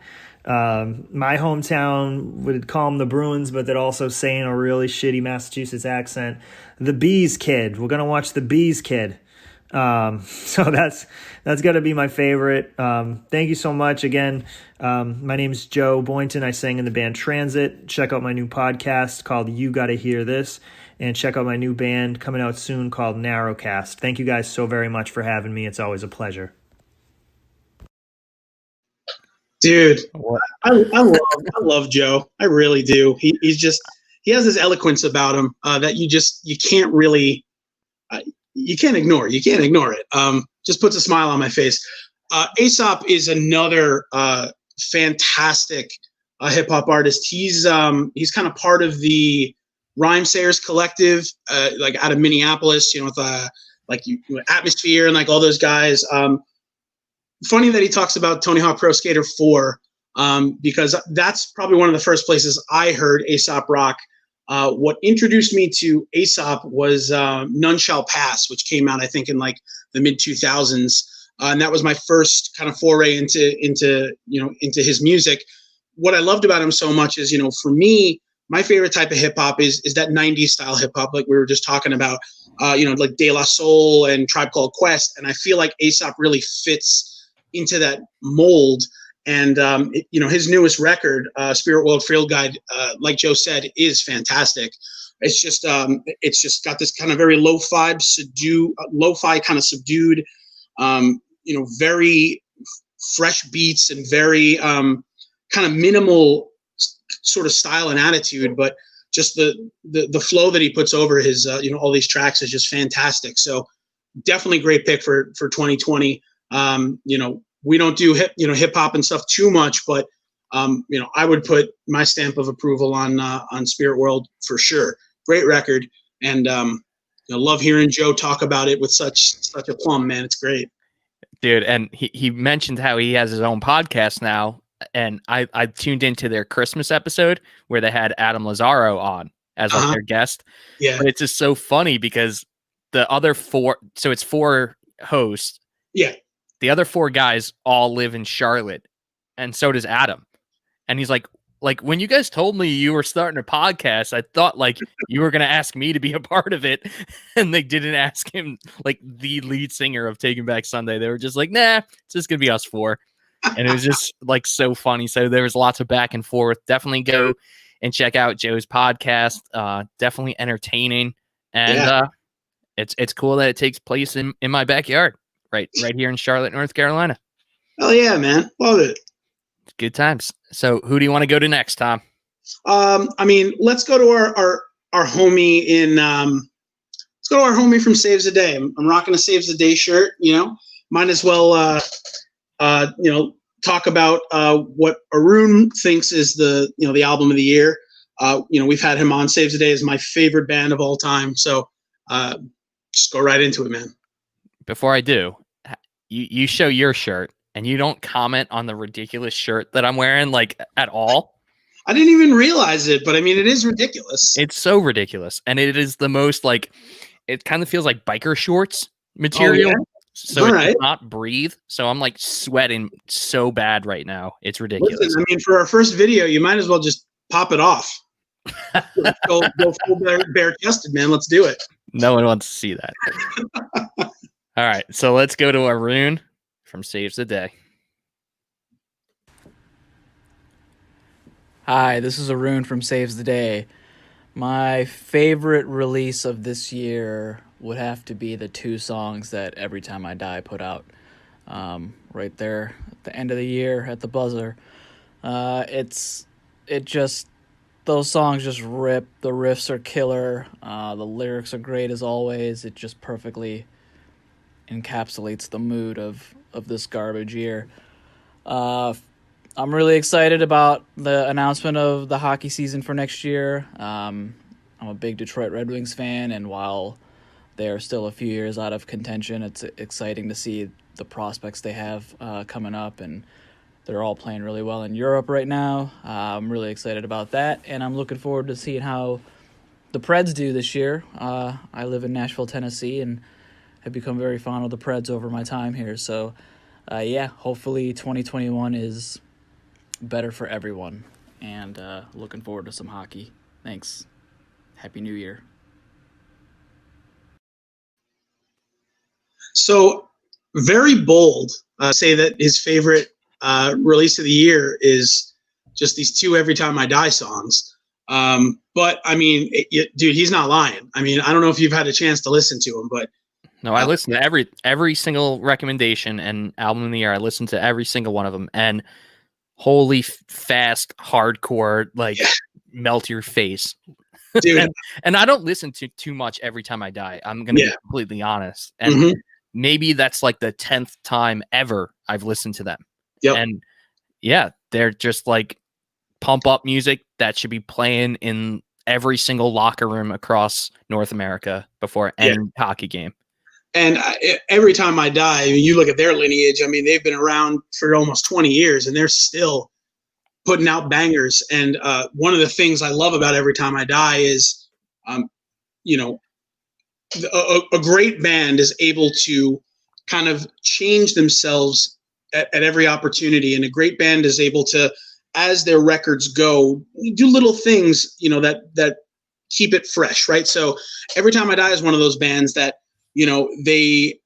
My hometown would call them the Bruins, but they'd also say in a really shitty Massachusetts accent, the Bees Kid. We're going to watch the Bees Kid. So that's got to be my favorite. Thank you so much. Again, my name is Joe Boynton. I sang in the band Transit. Check out my new podcast called You Gotta Hear This, and check out my new band coming out soon called Narrowcast. Thank you guys so very much for having me. It's always a pleasure. Dude, What? I love Joe. I really do. He has this eloquence about him that you can't really you can't ignore. You can't ignore it. Just puts a smile on my face. Aesop is another fantastic hip hop artist. He's kind of part of the Rhyme Sayers Collective, like out of Minneapolis. With Atmosphere and like all those guys. Funny that he talks about Tony Hawk Pro Skater 4, because that's probably one of the first places I heard Aesop rock. What introduced me to Aesop was None Shall Pass, which came out, I think, in like the mid 2000s. And that was my first kind of foray into his music. What I loved about him so much is, for me, my favorite type of hip hop is that 90s style hip hop, like we were just talking about, like De La Soul and Tribe Called Quest. And I feel like Aesop really fits into that mold. And, his newest record, Spirit World Field Guide, like Joe said, is fantastic. It's just got this kind of very lo-fi kind of subdued, very fresh beats and very kind of minimal sort of style and attitude, but just the flow that he puts over his, all these tracks is just fantastic. So definitely great pick for 2020. We don't do hip hop and stuff too much, but I would put my stamp of approval on Spirit World for sure. Great record, and love hearing Joe talk about it with such a plum, man. It's great, dude. And he mentioned how he has his own podcast now, and I tuned into their Christmas episode where they had Adam Lazzaro on as like their guest. Yeah, but it's just so funny because the other four, so it's 4 hosts. Yeah. The other 4 guys all live in Charlotte, and so does Adam. And he's like, when you guys told me you were starting a podcast, I thought like you were going to ask me to be a part of it. And they didn't ask him, like the lead singer of Taking Back Sunday. They were just like, nah, it's just going to be us 4. And it was just like so funny. So there was lots of back and forth. Definitely go and check out Joe's podcast. Definitely entertaining. And it's cool that it takes place in my backyard. Right here in Charlotte, North Carolina. Oh yeah, man, love it. Good times. So, who do you want to go to next, Tom? Let's go to our homie in. Let's go to our homie from Saves the Day. I'm rocking a Saves the Day shirt. Might as well talk about what Arun thinks is the album of the year. We've had him on. Saves the Day is my favorite band of all time. So just go right into it, man. Before I do, you show your shirt and you don't comment on the ridiculous shirt that I'm wearing, like at all. I didn't even realize it, but I mean, it is ridiculous. It's so ridiculous. And it is the most like, it kind of feels like biker shorts material. Oh, yeah? So it does not breathe. So I'm like sweating so bad right now. It's ridiculous. Listen, for our first video, you might as well just pop it off. go full bare chested, man. Let's do it. No one wants to see that. All right, so let's go to Arun from Saves the Day. Hi, this is Arun from Saves the Day. My favorite release of this year would have to be the 2 songs that Every Time I Die put out. Right there at the end of the year at the buzzer. Those songs just rip. The riffs are killer. The lyrics are great as always. It just perfectly encapsulates the mood of this garbage year. I'm really excited about the announcement of the hockey season for next year. I'm a big Detroit Red Wings fan, and while they are still a few years out of contention, it's exciting to see the prospects they have coming up, and they're all playing really well in Europe right now. I'm really excited about that, and I'm looking forward to seeing how the Preds do this year. I live in Nashville, Tennessee, and have become very fond of the Preds over my time here. So, hopefully 2021 is better for everyone, and looking forward to some hockey. Thanks. Happy New Year. So, very bold. Say that his favorite release of the year is just these 2 Every Time I Die songs. But I mean, dude, he's not lying. I mean, I don't know if you've had a chance to listen to him, but no, I listen to every single recommendation and album of the year. I listen to every single one of them, and holy fast hardcore, like melt your face. Dude. and I don't listen to too much Every Time I Die. I'm going to be completely honest. And Mhm. maybe that's like the 10th time ever I've listened to them. Yep. And yeah, they're just like pump up music that should be playing in every single locker room across North America before any hockey game. And Every Time I Die, I mean, you look at their lineage. I mean, they've been around for almost 20 years, and they're still putting out bangers. And one of the things I love about Every Time I Die is, you know, a great band is able to kind of change themselves at every opportunity. And a great band is able to, as their records go, do little things, you know, that keep it fresh, right? So Every Time I Die is one of those bands that, you know, they,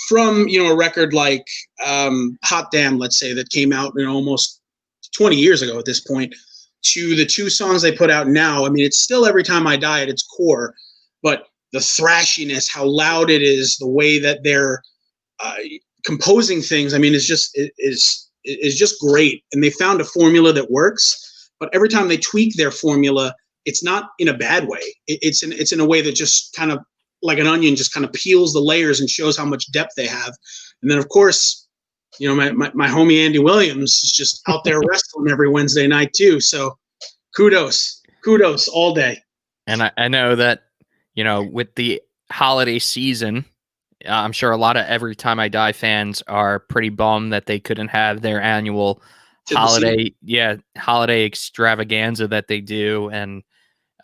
from, you know, a record like Hot Damn, let's say, that came out, you know, almost 20 years ago at this point, to the two songs they put out now. I mean, it's still Every Time I Die at its core, but the thrashiness, how loud it is, the way that they're composing things, I mean, is just great. And they found a formula that works, but every time they tweak their formula, it's not in a bad way. It's in a way that just kind of like an onion, just kind of peels the layers and shows how much depth they have. And then, of course, you know, my homie Andy Williams is just out there wrestling every Wednesday night too. So kudos all day. And I know that, you know, with the holiday season, I'm sure a lot of Every Time I Die fans are pretty bummed that they couldn't have their annual holiday extravaganza that they do. And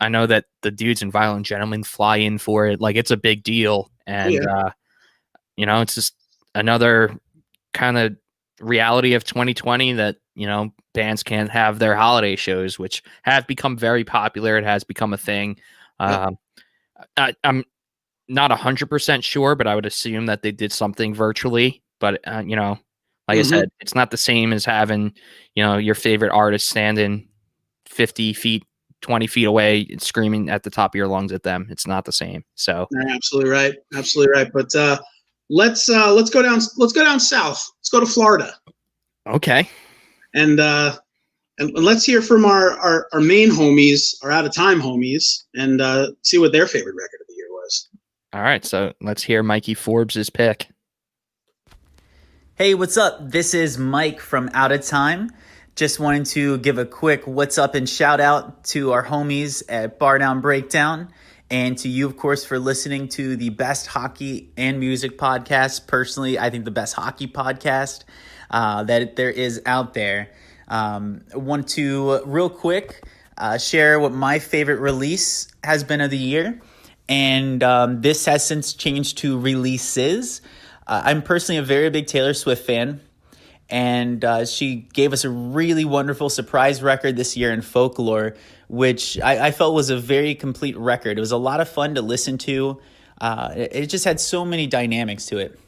I know that the dudes in Violent Gentlemen fly in for it. Like, it's a big deal. And, you know, it's just another kind of reality of 2020 that, you know, bands can't have their holiday shows, which have become very popular. It has become a thing. I'm not 100% sure, but I would assume that they did something virtually. But, you know, like I said, it's not the same as having, you know, your favorite artist standing 50 feet, 20 feet away and screaming at the top of your lungs at them. It's not the same. So you're absolutely right. But let's go down south. Let's go to Florida. Okay. And let's hear from our main homies, our out of time homies, and see what their favorite record of the year was. All right, so let's hear Mikey Forbes' pick. Hey, what's up? This is Mike from Outatime. Just wanted to give a quick what's up and shout out to our homies at Bardown Breakdown, and to you, of course, for listening to the best hockey and music podcast. Personally, I think the best hockey podcast that there is out there. I want to real quick share what my favorite release has been of the year. And this has since changed to releases. I'm personally a very big Taylor Swift fan. And she gave us a really wonderful surprise record this year in Folklore, which I felt was a very complete record. It was a lot of fun to listen to. It just had so many dynamics to it.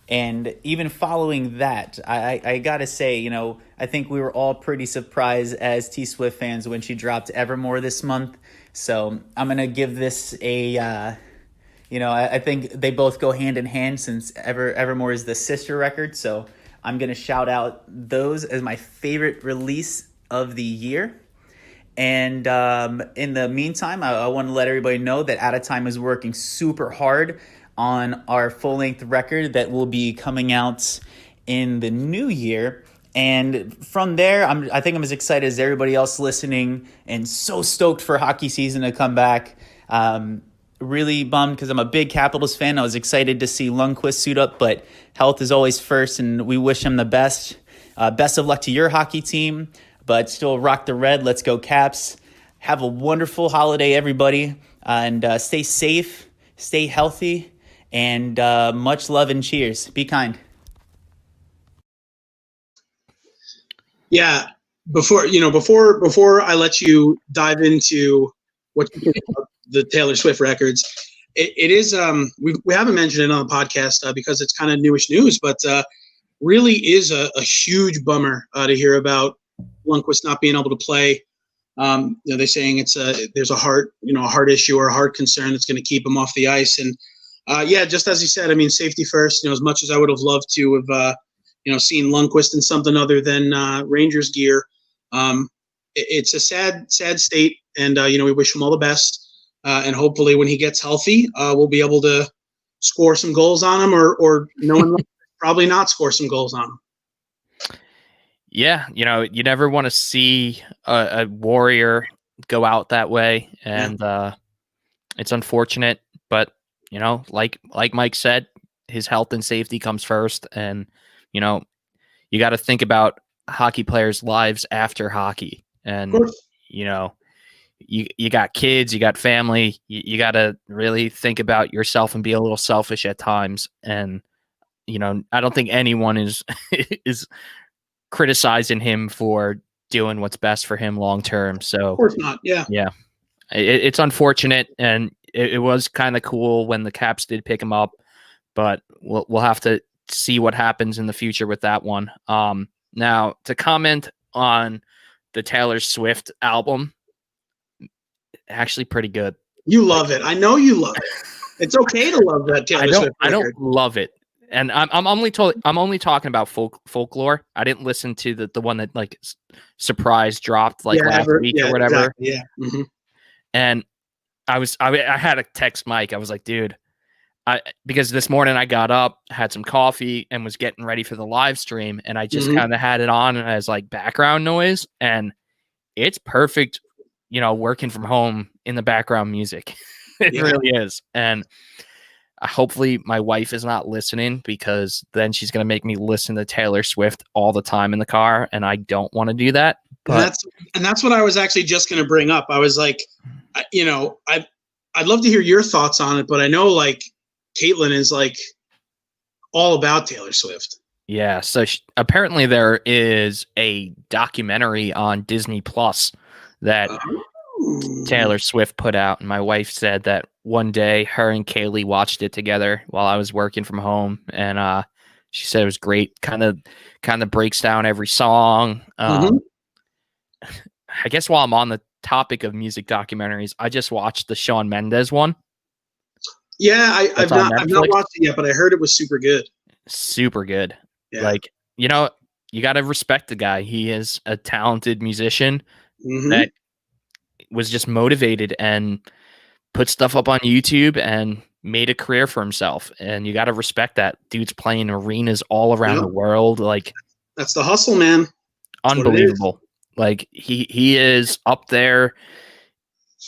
And even following that, I got to say, you know, I think we were all pretty surprised as T-Swift fans when she dropped Evermore this month. So I'm going to give this a, you know, I think they both go hand in hand since Evermore is the sister record. So I'm going to shout out those as my favorite release of the year. And in the meantime, I want to let everybody know that Outatime is working super hard on our full-length record that will be coming out in the new year. And from there, I think I'm as excited as everybody else listening and so stoked for hockey season to come back. Really bummed because I'm a big Capitals fan. I was excited to see Lundqvist suit up, but health is always first, and we wish him the best. Best of luck to your hockey team, but still rock the red. Let's go Caps. Have a wonderful holiday, everybody, and stay safe, stay healthy, and much love and cheers. Be kind. Yeah, before I let you dive into what you think about the Taylor Swift records, it is we haven't mentioned it on the podcast because it's kind of newish news, but really is a huge bummer to hear about Lundqvist not being able to play. You know, they're saying there's a heart issue or a heart concern that's going to keep him off the ice. And yeah, just as you said, I mean, safety first. You know, as much as I would have loved to have seeing Lundqvist in something other than Rangers gear. It's a sad state, and we wish him all the best. And hopefully, when he gets healthy, we'll be able to score some goals on him, or probably not score some goals on him. Yeah, you never want to see a Warrior go out that way, and it's unfortunate. But like Mike said, his health and safety comes first, and you got to think about hockey players' lives after hockey, and you got kids, you got family, you got to really think about yourself and be a little selfish at times. And I don't think anyone is criticizing him for doing what's best for him long term. So of course not. Yeah. It's unfortunate, and it was kind of cool when the Caps did pick him up, but we'll have to see what happens in the future with that one. Now, to comment on the Taylor Swift album, actually pretty good. You love it. I know you love it. It's okay to love that Taylor Swift record. I don't love it. And I'm only talking about folklore. I didn't listen to the one that like surprise dropped last week or whatever. Exactly. Yeah. Mm-hmm. And I had to text Mike. I was like, dude, because this morning I got up, had some coffee, and was getting ready for the live stream, and I just kind of had it on as like background noise, and it's perfect, working from home in the background music. It really is. And hopefully my wife is not listening, because then she's going to make me listen to Taylor Swift all the time in the car, and I don't want to do that. But and that's what I was actually just going to bring up. I was like, I'd love to hear your thoughts on it, but I know like Caitlin is like all about Taylor Swift. Yeah. So apparently there is a documentary on Disney Plus that Taylor Swift put out. And my wife said that one day her and Kaylee watched it together while I was working from home. And she said it was great. Kind of breaks down every song. I guess while I'm on the topic of music documentaries, I just watched the Shawn Mendes one. Yeah, I've not watched it yet, but I heard it was super good. Super good. Yeah. Like, you got to respect the guy. He is a talented musician that was just motivated and put stuff up on YouTube and made a career for himself. And you got to respect that. Dude's playing arenas all around the world. Like, that's the hustle, man. That's unbelievable. Like he is up there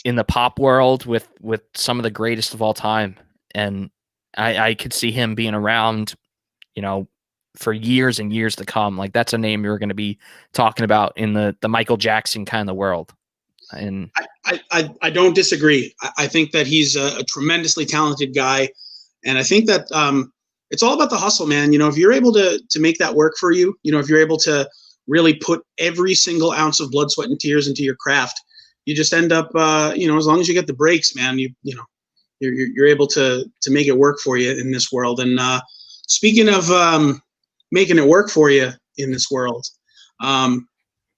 in the pop world with some of the greatest of all time. And I could see him being around, for years and years to come. Like, that's a name you're going to be talking about in the Michael Jackson kind of world. And I don't disagree. I think that he's a tremendously talented guy. And I think that it's all about the hustle, man. If you're able to make that work for you, if you're able to really put every single ounce of blood, sweat, and tears into your craft, you just end up, as long as you get the breaks, man, you're able to make it work for you in this world. And speaking of making it work for you in this world,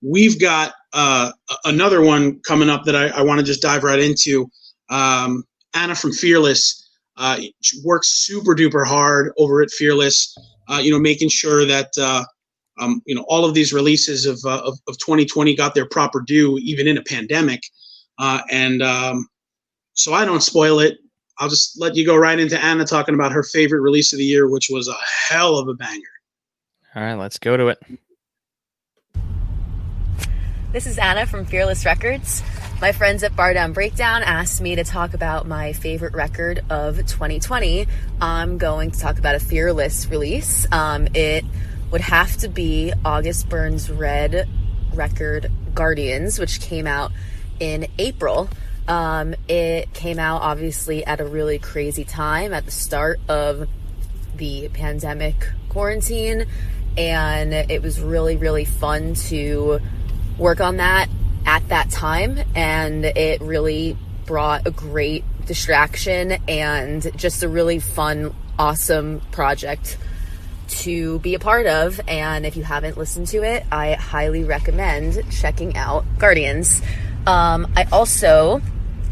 we've got another one coming up that I want to just dive right into. Anna from Fearless she works super duper hard over at Fearless, making sure that all of these releases of 2020 got their proper due, even in a pandemic. So I don't spoil it. I'll just let you go right into Anna talking about her favorite release of the year, which was a hell of a banger. All right, let's go to it. This is Anna from Fearless Records. My friends at Bardown Breakdown asked me to talk about my favorite record of 2020. I'm going to talk about a Fearless release. It would have to be August Burns' Red record, Guardians, which came out in April. It came out obviously at a really crazy time at the start of the pandemic quarantine, and it was really, really fun to work on that at that time, and it really brought a great distraction and just a really fun, awesome project to be a part of. And if you haven't listened to it, I highly recommend checking out Guardians. I also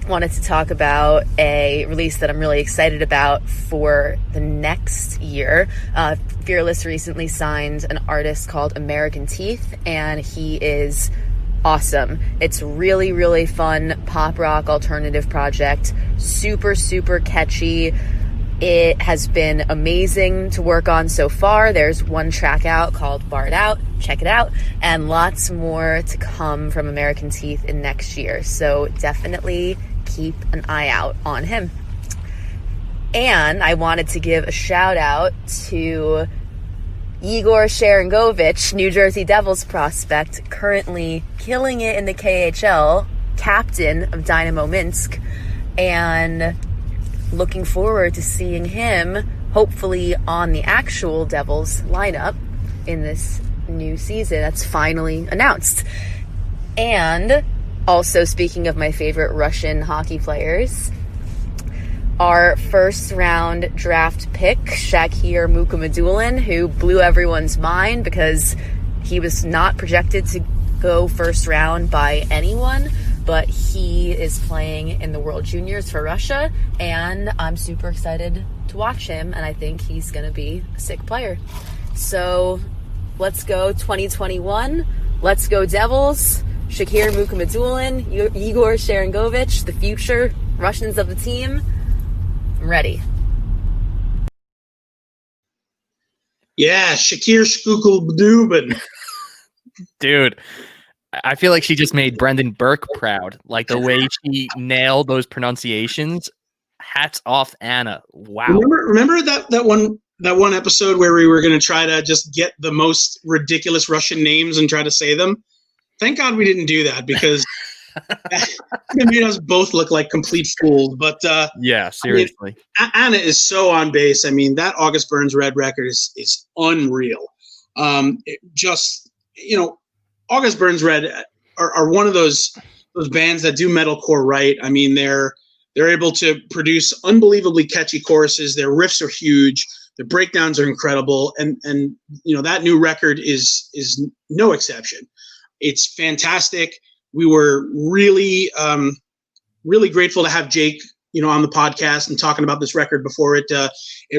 wanted to talk about a release that I'm really excited about for the next year. Fearless recently signed an artist called American Teeth, and he is awesome. It's really, really fun pop rock alternative project. Super, super catchy. It has been amazing to work on so far. There's one track out called Barred Out. Check it out. And lots more to come from American Teeth in next year. So definitely keep an eye out on him. And I wanted to give a shout out to Igor Sharangovich, New Jersey Devils prospect, currently killing it in the KHL, captain of Dynamo Minsk, and looking forward to seeing him hopefully on the actual Devils lineup in this new season that's finally announced. And also, speaking of my favorite Russian hockey players, our first round draft pick, Shakir Mukhamadullin, who blew everyone's mind because he was not projected to go first round by anyone, but he is playing in the World Juniors for Russia, and I'm super excited to watch him, and I think he's going to be a sick player. So let's go 2021. Let's go Devils. Shakir Mukhamadullin, Igor Sharangovich, the future Russians of the team. I'm ready. Yeah, Shakir Shkukuldubin. Dude, I feel like she just made Brendan Burke proud. Like the way she nailed those pronunciations. Hats off, Anna. Wow. Remember that one episode where we were going to try to just get the most ridiculous Russian names and try to say them? Thank God we didn't do that, because it made us both look like complete fools. But yeah, seriously. I mean, Anna is so on base. I mean, that August Burns Red record is unreal. August Burns Red are one of those bands that do metalcore right. I mean, they're able to produce unbelievably catchy choruses. Their riffs are huge. Their breakdowns are incredible, and that new record is no exception. It's fantastic. We were really, really grateful to have Jake, on the podcast and talking about this record before it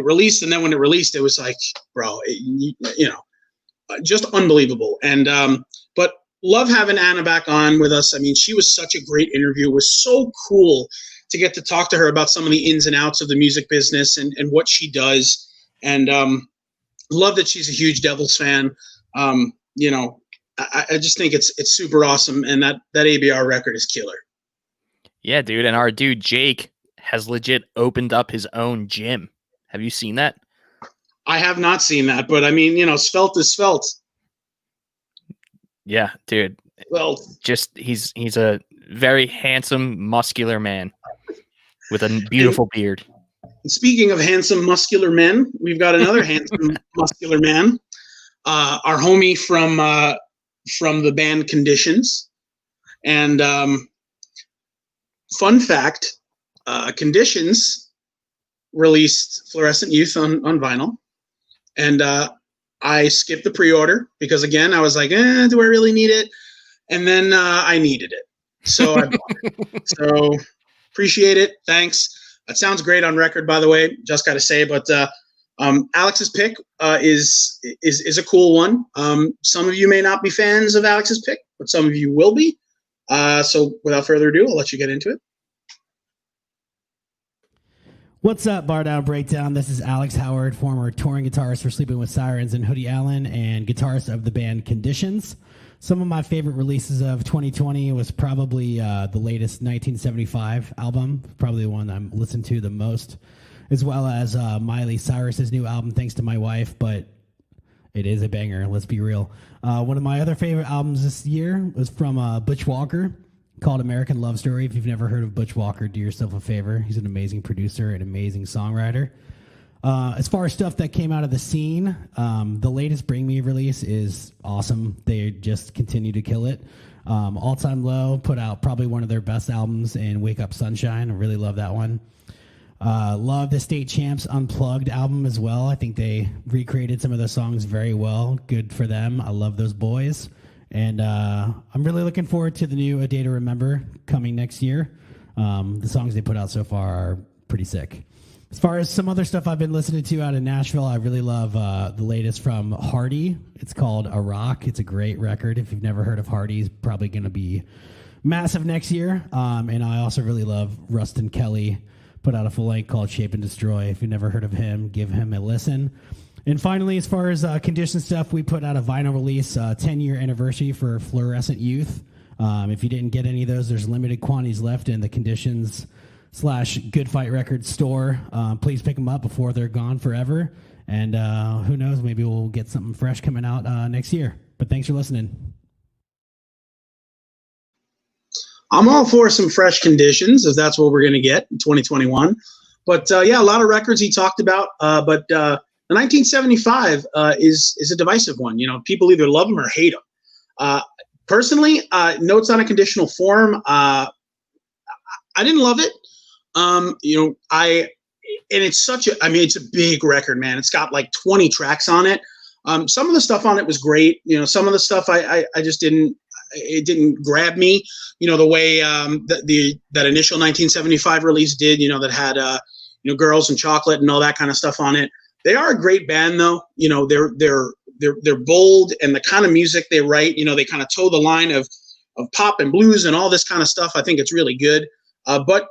released. And then when it released, it was like, bro, just unbelievable. And but love having Anna back on with us. I mean, she was such a great interview. It was so cool to get to talk to her about some of the ins and outs of the music business and what she does. And love that she's a huge Devils fan. I just think it's super awesome, and that ABR record is killer. Yeah, dude, and our dude Jake has legit opened up his own gym. Have you seen that? I have not seen that, but I mean, svelte is svelte. Yeah, dude. Well, just he's a very handsome, muscular man with a beautiful beard. Speaking of handsome, muscular men, we've got another handsome, muscular man. Our homie from the band Conditions. And fun fact, Conditions released Fluorescent Youth on vinyl. And I skipped the pre-order because, again, I was like, do I really need it? And then I needed it. So I bought it. So appreciate it. Thanks. That sounds great on record, by the way. Just got to say, but Alex's pick is a cool one. Some of you may not be fans of Alex's pick, but some of you will be. So without further ado, I'll let you get into it. What's up, Bardown Breakdown? This is Alex Howard, former touring guitarist for Sleeping with Sirens and Hoodie Allen, and guitarist of the band Conditions. Some of my favorite releases of 2020 was probably the latest 1975 album, probably the one I'm listened to the most, as well as Miley Cyrus's new album, Thanks to My Wife, but it is a banger, let's be real. One of my other favorite albums this year was from Butch Walker, called American Love Story. If you've never heard of Butch Walker, do yourself a favor. He's an amazing producer and amazing songwriter. As far as stuff that came out of the scene, the latest Bring Me release is awesome. They just continue to kill it. All Time Low put out probably one of their best albums in Wake Up Sunshine. I really love that one. Love the State Champs Unplugged album as well. I think they recreated some of the songs very well. Good for them. I love those boys. And I'm really looking forward to the new A Day to Remember coming next year. The songs they put out so far are pretty sick. As far as some other stuff I've been listening to out in Nashville, I really love the latest from Hardy. It's called A Rock. It's a great record. If you've never heard of Hardy, it's probably going to be massive next year. And I also really love Rustin Kelly. Put out a full length called Shape and Destroy. If you've never heard of him, give him a listen. And finally, as far as Condition stuff, we put out a vinyl release, 10-year anniversary for Fluorescent Youth. If you didn't get any of those, there's limited quantities left in the Conditions/Good Fight Records store. Please pick them up before they're gone forever. And who knows, maybe we'll get something fresh coming out next year. But thanks for listening. I'm all for some fresh Conditions, if that's what we're going to get in 2021. But yeah, a lot of records he talked about. But the 1975 is a divisive one. You know, people either love him or hate him. Personally, Notes on a Conditional Form, I didn't love it. It's it's a big record, man. It's got like 20 tracks on it. Some of the stuff on it was great. You know, some of the stuff I just didn't grab me, you know, the way that initial 1975 release did, you know, that had Girls and Chocolate and all that kind of stuff on it. They are a great band, though. You know, they're bold, and the kind of music they write, you know, they kind of toe the line of pop and blues and all this kind of stuff. I think it's really good. But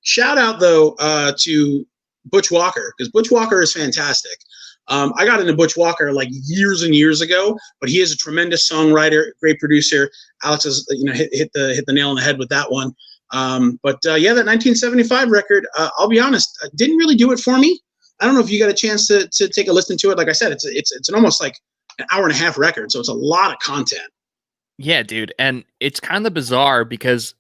shout out though to Butch Walker, because Butch Walker is fantastic. I got into Butch Walker like years and years ago, but he is a tremendous songwriter, great producer. Alex has, hit the nail on the head with that one. That 1975 record, I'll be honest, didn't really do it for me. I don't know if you got a chance to take a listen to it. Like I said, it's an almost like an hour and a half record, so it's a lot of content. Yeah, dude, and it's kind of bizarre because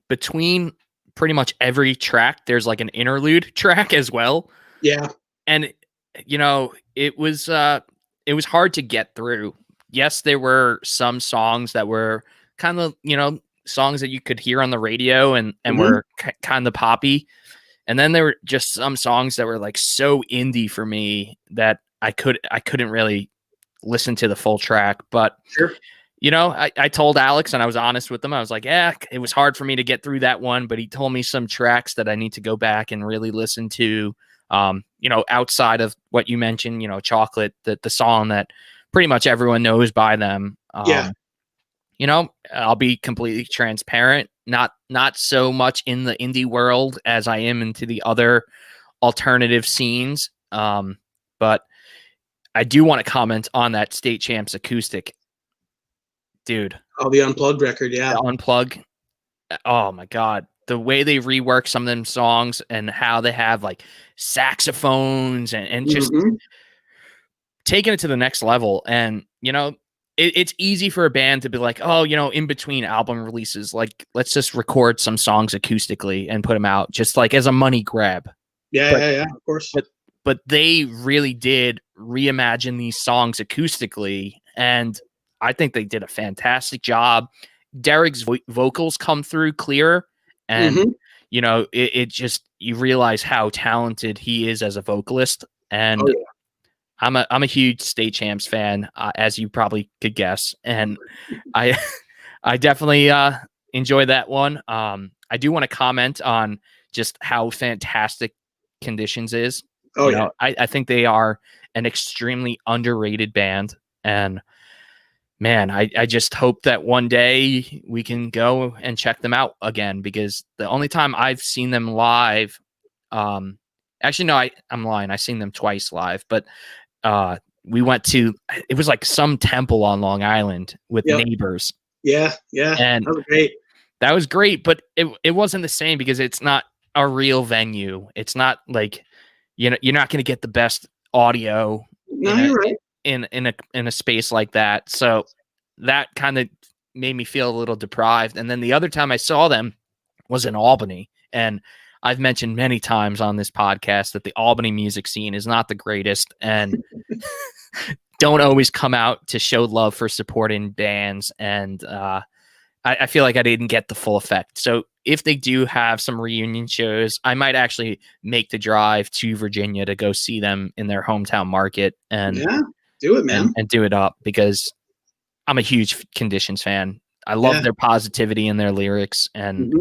between pretty much every track, there's like an interlude track as well. Yeah, and it was hard to get through. Yes, there were some songs that were kind of, songs that you could hear on the radio and were kind of poppy. And then there were just some songs that were like so indie for me that I couldn't really listen to the full track. But, sure. I told Alex, and I was honest with him. I was like, yeah, it was hard for me to get through that one, but he told me some tracks that I need to go back and really listen to. Outside of what you mentioned, Chocolate, the song that pretty much everyone knows by them. I'll be completely transparent, not so much in the indie world as I am into the other alternative scenes. But I do want to comment on that State Champs acoustic, dude. Oh, the Unplugged record. Yeah. The Unplug. Oh my God. The way they rework some of them songs and how they have like saxophones and just taking it to the next level. And, it's easy for a band to be like, oh, in between album releases, like, let's just record some songs acoustically and put them out just like as a money grab. Yeah, of course. But they really did reimagine these songs acoustically. And I think they did a fantastic job. Derek's vocals come through clear. And, it just, you realize how talented he is as a vocalist. And I'm a huge State Champs fan, as you probably could guess. And I definitely enjoy that one. I do want to comment on just how fantastic Conditions is. I think they are an extremely underrated band. And man, I just hope that one day we can go and check them out again, because the only time I've seen them live, actually, no, I'm lying. I've seen them twice live, but we went to, it was like some temple on Long Island with neighbors. Yeah. And that was great. That was great, but it wasn't the same because it's not a real venue. It's not like, you're not going to get the best audio. No, you're right. In a space like that. So that kind of made me feel a little deprived. And then the other time I saw them was in Albany. And I've mentioned many times on this podcast that the Albany music scene is not the greatest and don't always come out to show love for supporting bands. And I feel like I didn't get the full effect. So if they do have some reunion shows, I might actually make the drive to Virginia to go see them in their hometown market. And do it, man. And do it up, because I'm a huge Conditions fan. I love their positivity in their lyrics, and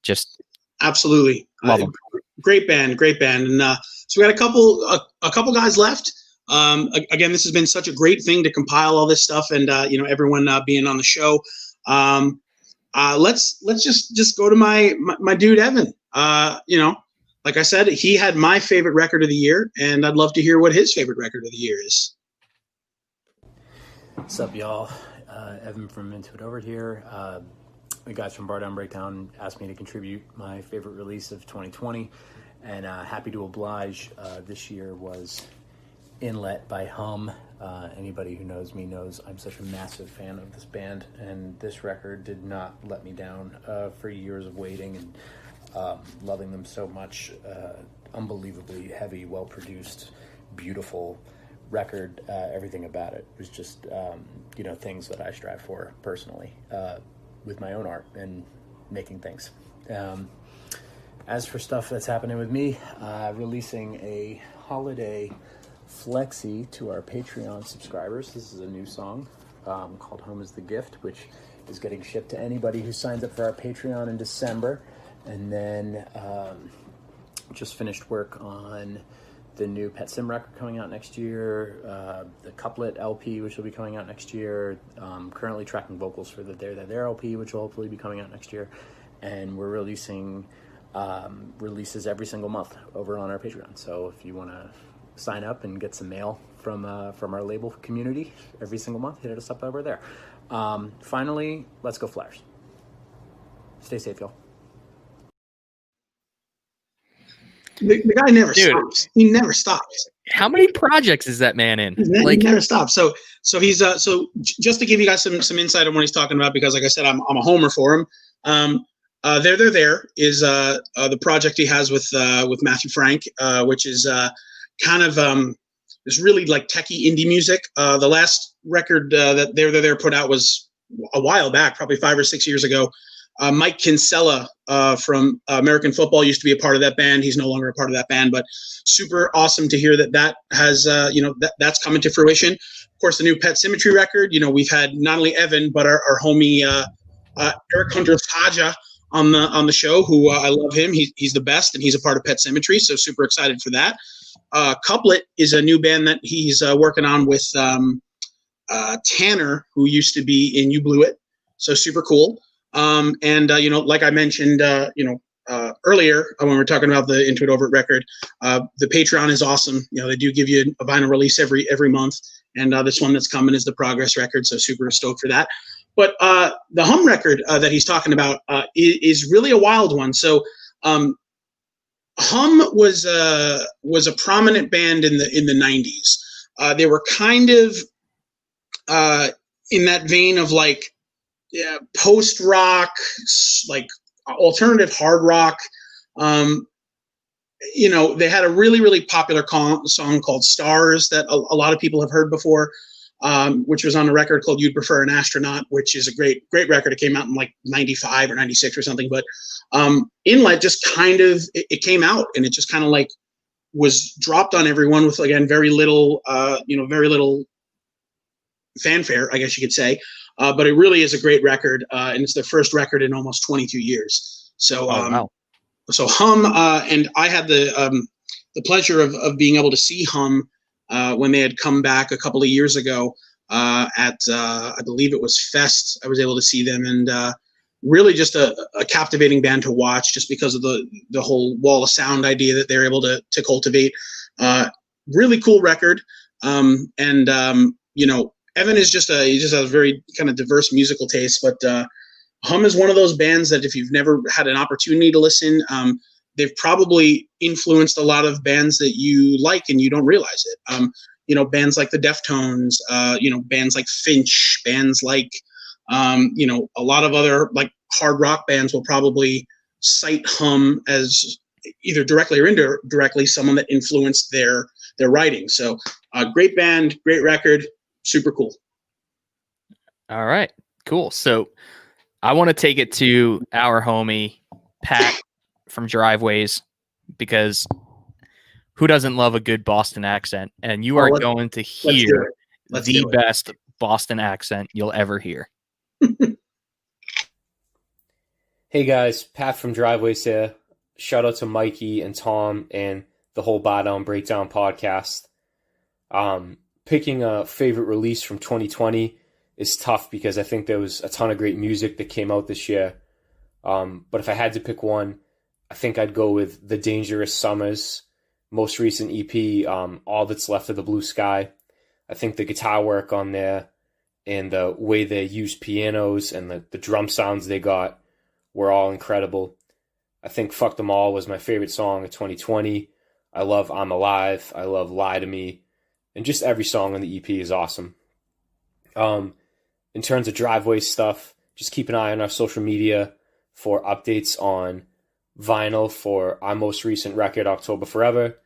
just Absolutely. Love them. Great band. And so we got a couple guys left. Again, this has been such a great thing to compile all this stuff and, everyone being on the show. Let's just go to my dude, Evan. Like I said, he had my favorite record of the year, and I'd love to hear what his favorite record of the year is. What's up, y'all? Evan from Into It Over here. The guys from Bardown Breakdown asked me to contribute my favorite release of 2020, and happy to oblige. This year was Inlet by Hum. Anybody who knows me knows I'm such a massive fan of this band, and this record did not let me down for years of waiting and loving them so much. Unbelievably heavy, well-produced, beautiful record. Everything about it was just, things that I strive for personally with my own art and making things. As for stuff that's happening with me, releasing a holiday flexi to our Patreon subscribers. This is a new song called Home is the Gift, which is getting shipped to anybody who signs up for our Patreon in December. And then just finished work on the new Pet Sim record coming out next year, the Couplet LP, which will be coming out next year, currently tracking vocals for the There LP, which will hopefully be coming out next year. And we're releasing releases every single month over on our Patreon. So if you want to sign up and get some mail from our label community every single month, hit us up over there. Finally, let's go Flyers. Stay safe, y'all. The guy never stops. He never stops. How many projects is that man in? He never stops. So he's just to give you guys some insight on what he's talking about, because like I said, I'm a homer for him. There is the project he has with Matthew Frank, which is kind of this really like techie indie music. The last record that There put out was a while back, probably 5 or 6 years ago. Mike Kinsella from American Football used to be a part of that band. He's no longer a part of that band, but super awesome to hear that has, that's coming to fruition. Of course, the new Pet Symmetry record, we've had not only Evan, but our homie Eric Hunter-Haja on the show, who I love him. He's the best, and he's a part of Pet Symmetry, so super excited for that. Couplet is a new band that he's working on with Tanner, who used to be in You Blew It, so super cool. Like I mentioned, earlier when we were talking about the Into It Over It record, the Patreon is awesome. They do give you a vinyl release every month. And this one that's coming is the Progress record. So super stoked for that. But the Hum record that he's talking about is really a wild one. So Hum was a prominent band in the 90s. They were kind of in that vein of like, post rock, like alternative hard rock. They had a really, really popular song called Stars that a lot of people have heard before, which was on a record called You'd Prefer an Astronaut, which is a great record. It came out in like 95 or 96 or something. But Inlet just kind of, it came out and it just kind of like was dropped on everyone with, again, very little fanfare, I guess you could say. But it really is a great record, and it's their first record in almost 22 years. So, wow. So Hum, and I had the pleasure of being able to see Hum when they had come back a couple of years ago at I believe it was Fest. I was able to see them, and really just a captivating band to watch, just because of the whole wall of sound idea that they're able to cultivate. Really cool record, Evan is he just has a very kind of diverse musical taste, but Hum is one of those bands that if you've never had an opportunity to listen, they've probably influenced a lot of bands that you like and you don't realize it. Bands like the Deftones, bands like Finch, bands like, a lot of other like hard rock bands will probably cite Hum as either directly or indirectly someone that influenced their writing. So great band, great record. Super cool. All right, cool. So I want to take it to our homie Pat from Driveways, because who doesn't love a good Boston accent? And you are going to hear the best Boston accent you'll ever hear. Hey guys, Pat from Driveways here. shout out to Mikey and Tom and the whole Bardown Breakdown podcast. Picking a favorite release from 2020 is tough because I think there was a ton of great music that came out this year. But if I had to pick one, I think I'd go with The Dangerous Summer's most recent EP, All That's Left of the Blue Sky. I think the guitar work on there and the way they used pianos and the drum sounds they got were all incredible. I think Fuck Them All was my favorite song of 2020. I love I'm Alive. I love Lie to Me. And just every song on the EP is awesome. In terms of Driveway stuff, just keep an eye on our social media for updates on vinyl for our most recent record, October Forever,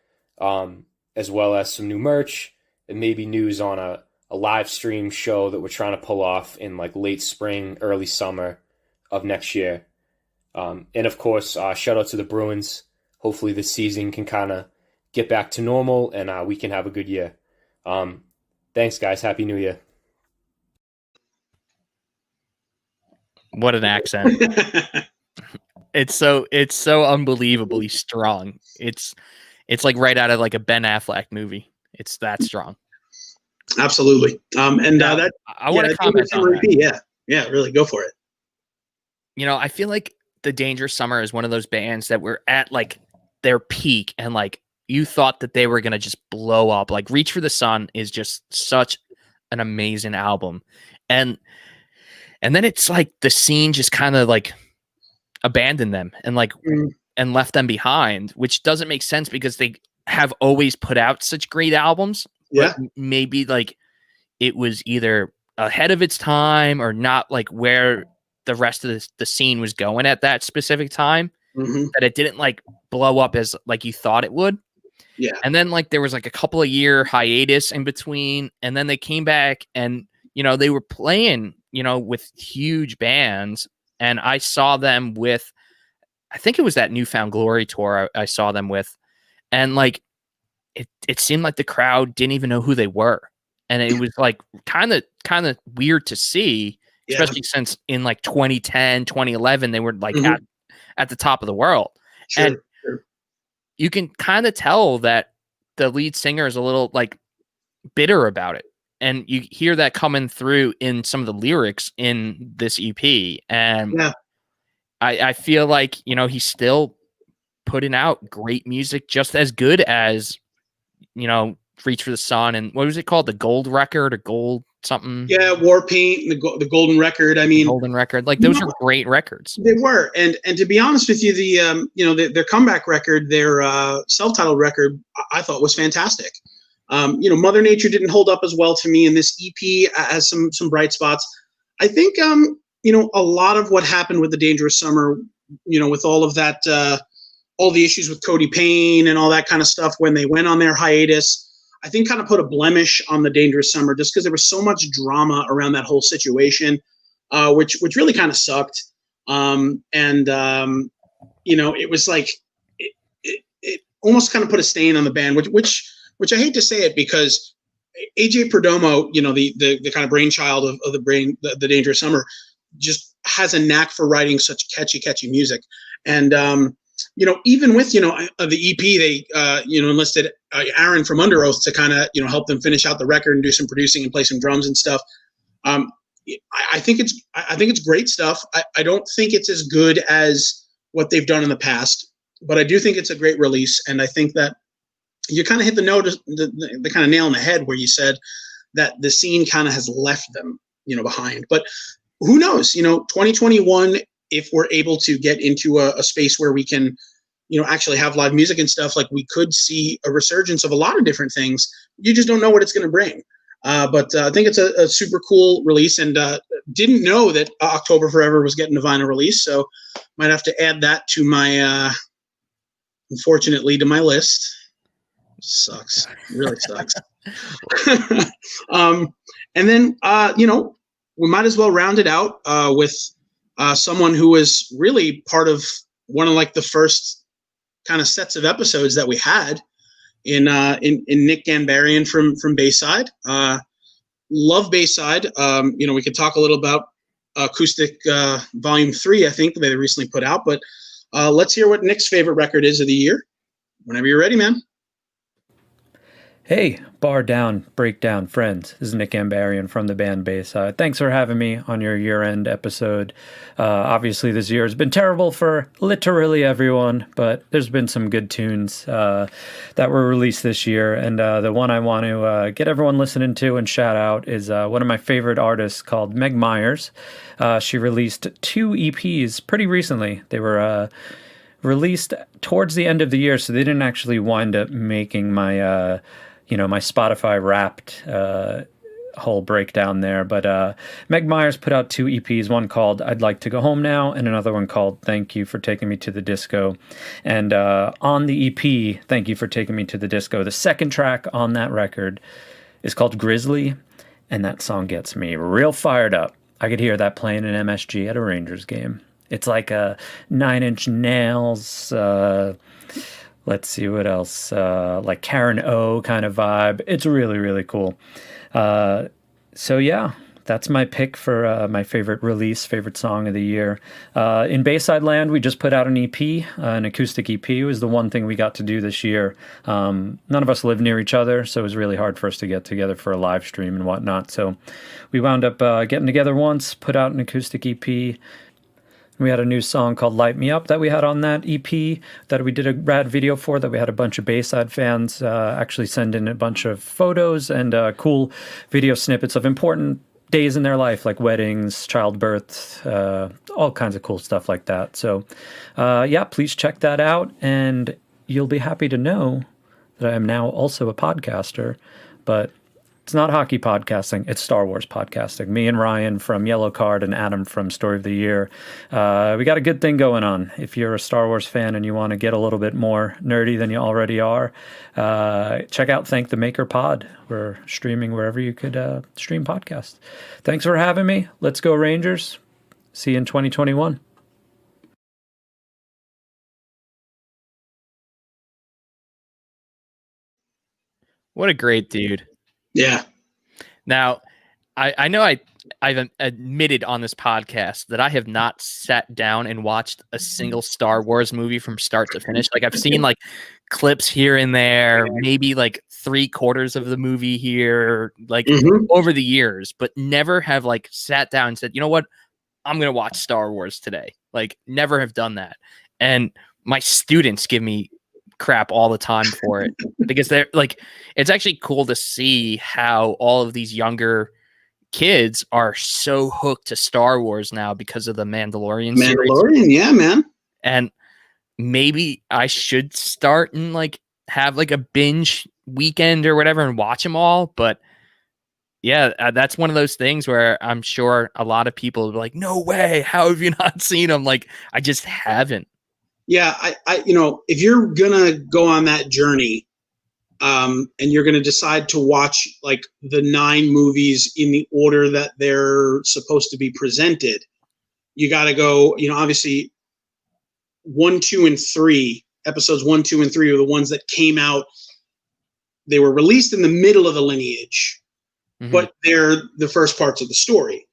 as well as some new merch and maybe news on a live stream show that we're trying to pull off in like late spring, early summer of next year. And of course, shout out to the Bruins. Hopefully this season can kind of get back to normal and we can have a good year. Thanks, guys. Happy New Year. What an accent. It's so unbelievably strong. It's like right out of like a Ben Affleck movie. It's that strong. Absolutely. I want to comment on that. Yeah, really go for it. You know, I feel like The Dangerous Summer is one of those bands that were at like their peak and like you thought that they were going to just blow up. Like Reach for the Sun is just such an amazing album. And then it's like the scene just kind of like abandoned them and like and left them behind, which doesn't make sense because they have always put out such great albums. Yeah. But maybe like it was either ahead of its time or not like where the rest of the scene was going at that specific time, that it didn't like blow up as like you thought it would. Yeah. And then like there was like a couple of year hiatus in between, and then they came back and, you know, they were playing, you know, with huge bands. And I saw them with, I think it was that Newfound Glory tour I saw them with. And like, it seemed like the crowd didn't even know who they were. And it was like kind of weird to see, especially since in like 2010, 2011, they were like at the top of the world. Sure. And you can kind of tell that the lead singer is a little like bitter about it. And you hear that coming through in some of the lyrics in this EP. And I feel like, you know, he's still putting out great music just as good as, you know, Reach for the Sun and what was it called? The Gold Record or Gold something? Yeah, War Paint, the Golden Record. I mean, Golden Record. Like those are great records. They were. And to be honest with you, the you know, their comeback record, their self-titled record, I thought was fantastic. You know, Mother Nature didn't hold up as well to me, and this EP has some bright spots. I think you know, a lot of what happened with The Dangerous Summer, you know, with all of that, all the issues with Cody Payne and all that kind of stuff when they went on their hiatus, I think kind of put a blemish on The Dangerous Summer just because there was so much drama around that whole situation, which really kind of sucked. You know, it was like it almost kind of put a stain on the band, which I hate to say it because AJ Perdomo, you know, the kind of brainchild of the Dangerous Summer, just has a knack for writing such catchy music. And you know, even with, you know, the EP, they you know, enlisted Aaron from Under Oath to kind of, you know, help them finish out the record and do some producing and play some drums and stuff. I think it's great stuff. I don't think it's as good as what they've done in the past, but I do think it's a great release. And I think that you kind of hit the kind of nail on the head where you said that the scene kind of has left them, you know, behind. But who knows? You know, 2021, if we're able to get into a space where we can, you know, actually have live music and stuff, like we could see a resurgence of a lot of different things. You just don't know what it's going to bring. But I think it's a super cool release, and didn't know that October Forever was getting a vinyl release. So might have to add that to my, unfortunately, to my list. Sucks. It really sucks. And then, you know, we might as well round it out with someone who was really part of one of like the first kind of sets of episodes that we had in Nick Ghanbarian from Bayside. Love Bayside. You know, we could talk a little about Acoustic Volume 3, I think, that they recently put out, but let's hear what Nick's favorite record is of the year. Whenever you're ready, man. Hey, Bardown, Breakdown friends. This is Nick Ghanbarian from the band Bayside. Thanks for having me on your year-end episode. Obviously, this year has been terrible for literally everyone, but there's been some good tunes that were released this year. And the one I want to get everyone listening to and shout out is one of my favorite artists called Meg Myers. She released 2 EPs pretty recently. They were released towards the end of the year, so they didn't actually wind up making my my Spotify Wrapped whole breakdown there. But Meg Myers put out 2 EPs, one called I'd Like to Go Home Now, and another one called Thank You for Taking Me to the Disco. And on the EP, Thank You for Taking Me to the Disco, the second track on that record is called Grizzly, and that song gets me real fired up. I could hear that playing in MSG at a Rangers game. It's like a 9 Inch Nails, let's see what else, like Karen O kind of vibe. It's really, really cool. So yeah, that's my pick for my favorite release, favorite song of the year. In Bayside Land, we just put out an EP, an acoustic EP. It was the one thing we got to do this year. None of us live near each other, so it was really hard for us to get together for a live stream and whatnot. So we wound up getting together once, put out an acoustic EP. We had a new song called Light Me Up that we had on that EP that we did a rad video for, that we had a bunch of Bayside fans actually send in a bunch of photos and cool video snippets of important days in their life, like weddings, childbirth, all kinds of cool stuff like that. So yeah, please check that out, and you'll be happy to know that I am now also a podcaster, but it's not hockey podcasting, it's Star Wars podcasting. Me and Ryan from Yellow Card and Adam from Story of the Year. We got a good thing going on. If you're a Star Wars fan and you want to get a little bit more nerdy than you already are, check out Thank the Maker Pod. We're streaming wherever you could stream podcasts. Thanks for having me. Let's go Rangers. See you in 2021. What a great dude. Yeah. Now, I know I've admitted on this podcast that I have not sat down and watched a single Star Wars movie from start to finish. Like, I've seen like clips here and there, maybe like 3/4 of the movie here, like over the years, but never have like sat down and said, you know what, I'm going to watch Star Wars today. Like, never have done that. And my students give me crap all the time for it, because they're like, it's actually cool to see how all of these younger kids are so hooked to Star Wars now because of the Mandalorian series. Yeah, man. And maybe I should start and like have like a binge weekend or whatever and watch them all. But yeah, that's one of those things where I'm sure a lot of people will be like, no way, how have you not seen them? Like, I just haven't. Yeah, I if you're gonna go on that journey, and you're gonna decide to watch like the 9 movies in the order that they're supposed to be presented, you got to go. Obviously, 1, 2, and 3 episodes 1, 2, and 3 are the ones that came out. They were released in the middle of the lineage, but they're the first parts of the story.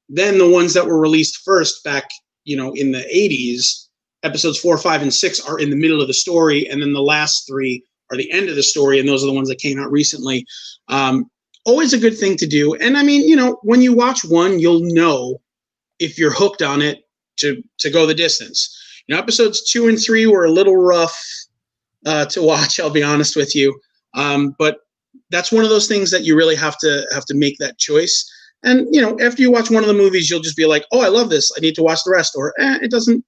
Then the ones that were released first back, in the 80s. Episodes 4, 5, and 6 are in the middle of the story, and then the last 3 are the end of the story, and those are the ones that came out recently. Always a good thing to do. And I mean, when you watch one, you'll know if you're hooked on it to go the distance. Episodes 2 and 3 were a little rough to watch, I'll be honest with you. But that's one of those things that you really have to make that choice. And, after you watch one of the movies, you'll just be like, oh, I love this, I need to watch the rest, or it doesn't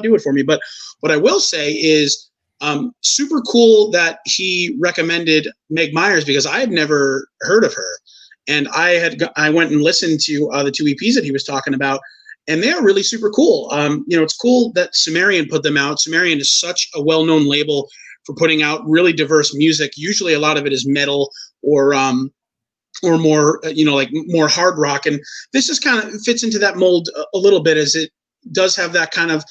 do it for me. But what I will say is super cool that he recommended Meg Myers, because I had never heard of her. And I went and listened to the 2 EPs that he was talking about, and they are really super cool. It's cool that Sumerian put them out. Sumerian is such a well-known label for putting out really diverse music. Usually a lot of it is metal or more, like more hard rock. And this just kind of fits into that mold a little bit, as it does have that kind of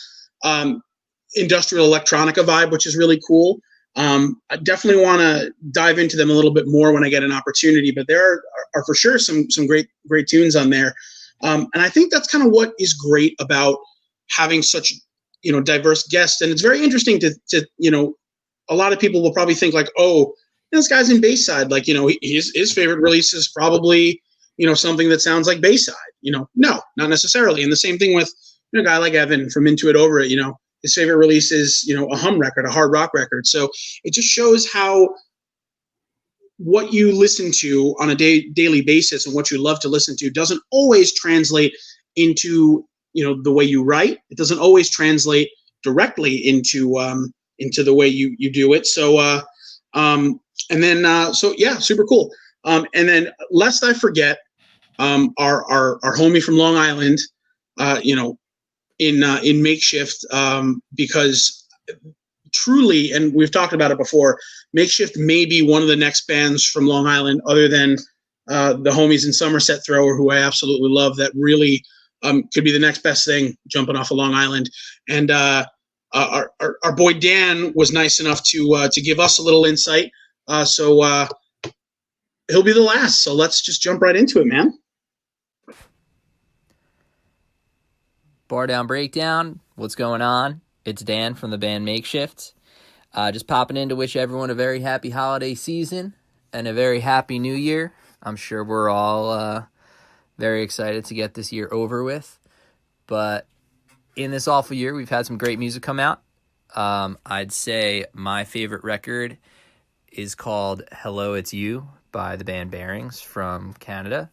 industrial electronica vibe, which is really cool. I definitely want to dive into them a little bit more when I get an opportunity, but there are for sure some great tunes on there. And I think that's kind of what is great about having such diverse guest. And it's very interesting to a lot of people will probably think like, oh, this guy's in Bayside. Like, his favorite release is probably, something that sounds like Bayside. No, not necessarily. And the same thing with a guy like Evan from Into It Over It. His favorite release is, a hum record, a hard rock record. So it just shows how what you listen to on a daily basis and what you love to listen to doesn't always translate into, the way you write. It doesn't always translate directly into the way you do it. So, super cool. And then lest I forget, our homie from Long Island, in Makeshift, because truly, and we've talked about it before, Makeshift may be one of the next bands from Long Island, other than the homies in Somerset Thrower, who I absolutely love, that really could be the next best thing jumping off of Long Island. And our boy Dan was nice enough to give us a little insight. So he'll be the last. So let's just jump right into it, man. Bardown Breakdown, what's going on? It's Dan from the band Makeshift. Just popping in to wish everyone a very happy holiday season and a very happy new year. I'm sure we're all very excited to get this year over with. But in this awful year, we've had some great music come out. I'd say my favorite record is called Hello, It's You by the band Bearings from Canada.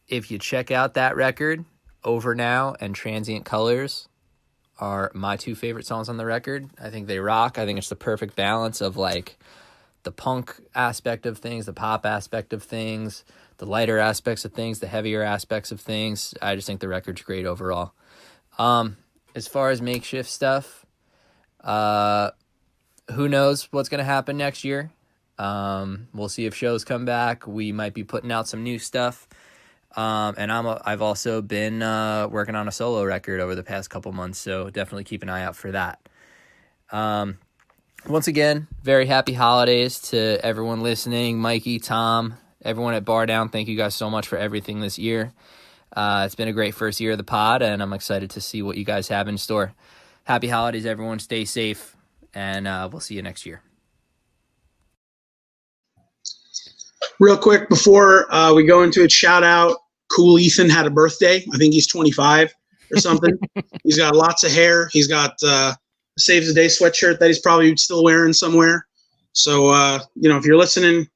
If you check out that record, Over Now and Transient Colors are my two favorite songs on the record. I think they rock. I think it's the perfect balance of like the punk aspect of things, the pop aspect of things, the lighter aspects of things, the heavier aspects of things. I just think the record's great overall. As far as Makeshift stuff, who knows what's going to happen next year? We'll see if shows come back. We might be putting out some new stuff. And I've also been working on a solo record over the past couple months, so definitely keep an eye out for that. Once again, very happy holidays to everyone listening. Mikey, Tom, everyone at Bardown, thank you guys so much for everything this year. It's been a great first year of the pod, and I'm excited to see what you guys have in store. Happy holidays, everyone. Stay safe, and we'll see you next year. Real quick before we go into it, shout out Cool Ethan had a birthday. I think he's 25 or something. He's got lots of hair. He's got a Saves the Day sweatshirt that he's probably still wearing somewhere. So, if you're listening,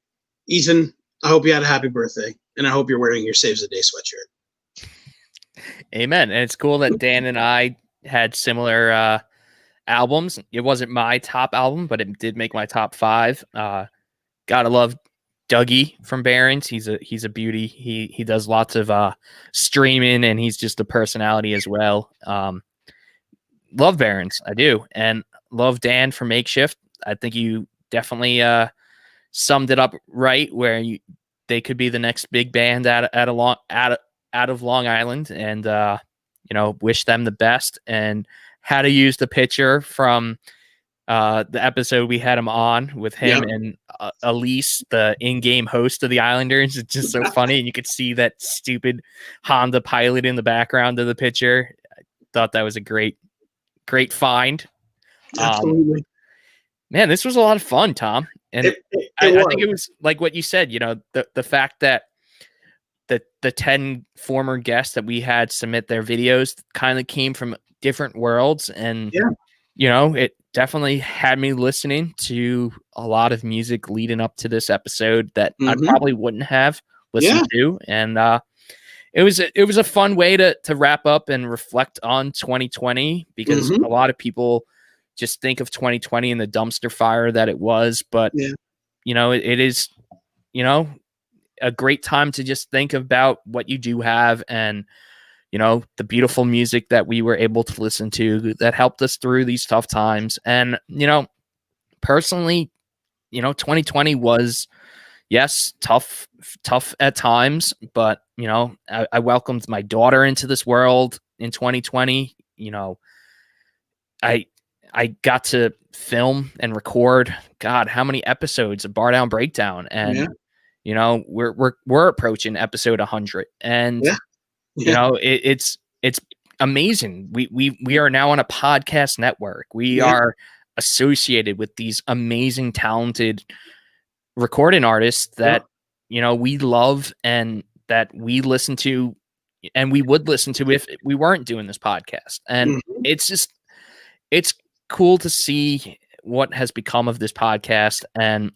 Ethan, I hope you had a happy birthday, and I hope you're wearing your Saves the Day sweatshirt. Amen. And it's cool that Dan and I had similar albums. It wasn't my top album, but it did make my top 5. Gotta love Dougie from Barons. He's a beauty. He does lots of streaming, and he's just a personality as well. Love Barons, I do, and love Dan from Makeshift. I think you definitely summed it up right, where they could be the next big band out of Long Island, and wish them the best. And how to use the picture from the episode we had him on with him and Elise, the in-game host of the Islanders. It's just so funny, and you could see that stupid Honda Pilot in the background of the picture. I thought that was a great find. Absolutely. Man, this was a lot of fun, Tom. And I think it was like what you said, the fact that the 10 former guests that we had submit their videos kind of came from different worlds, and it definitely had me listening to a lot of music leading up to this episode that I probably wouldn't have listened to. And it was a fun way to wrap up and reflect on 2020, because a lot of people just think of 2020 and the dumpster fire that it was. But, it is, a great time to just think about what you do have, and the beautiful music that we were able to listen to that helped us through these tough times. And, personally, 2020 was, yes, tough at times, but, I welcomed my daughter into this world in 2020. I got to film and record, God, how many episodes of Bardown Breakdown, and, we're approaching episode 100, and, it's it's amazing. We are now on a podcast network. We are associated with these amazing, talented recording artists that we love and that we listen to, and we would listen to if we weren't doing this podcast. And it's cool to see what has become of this podcast. And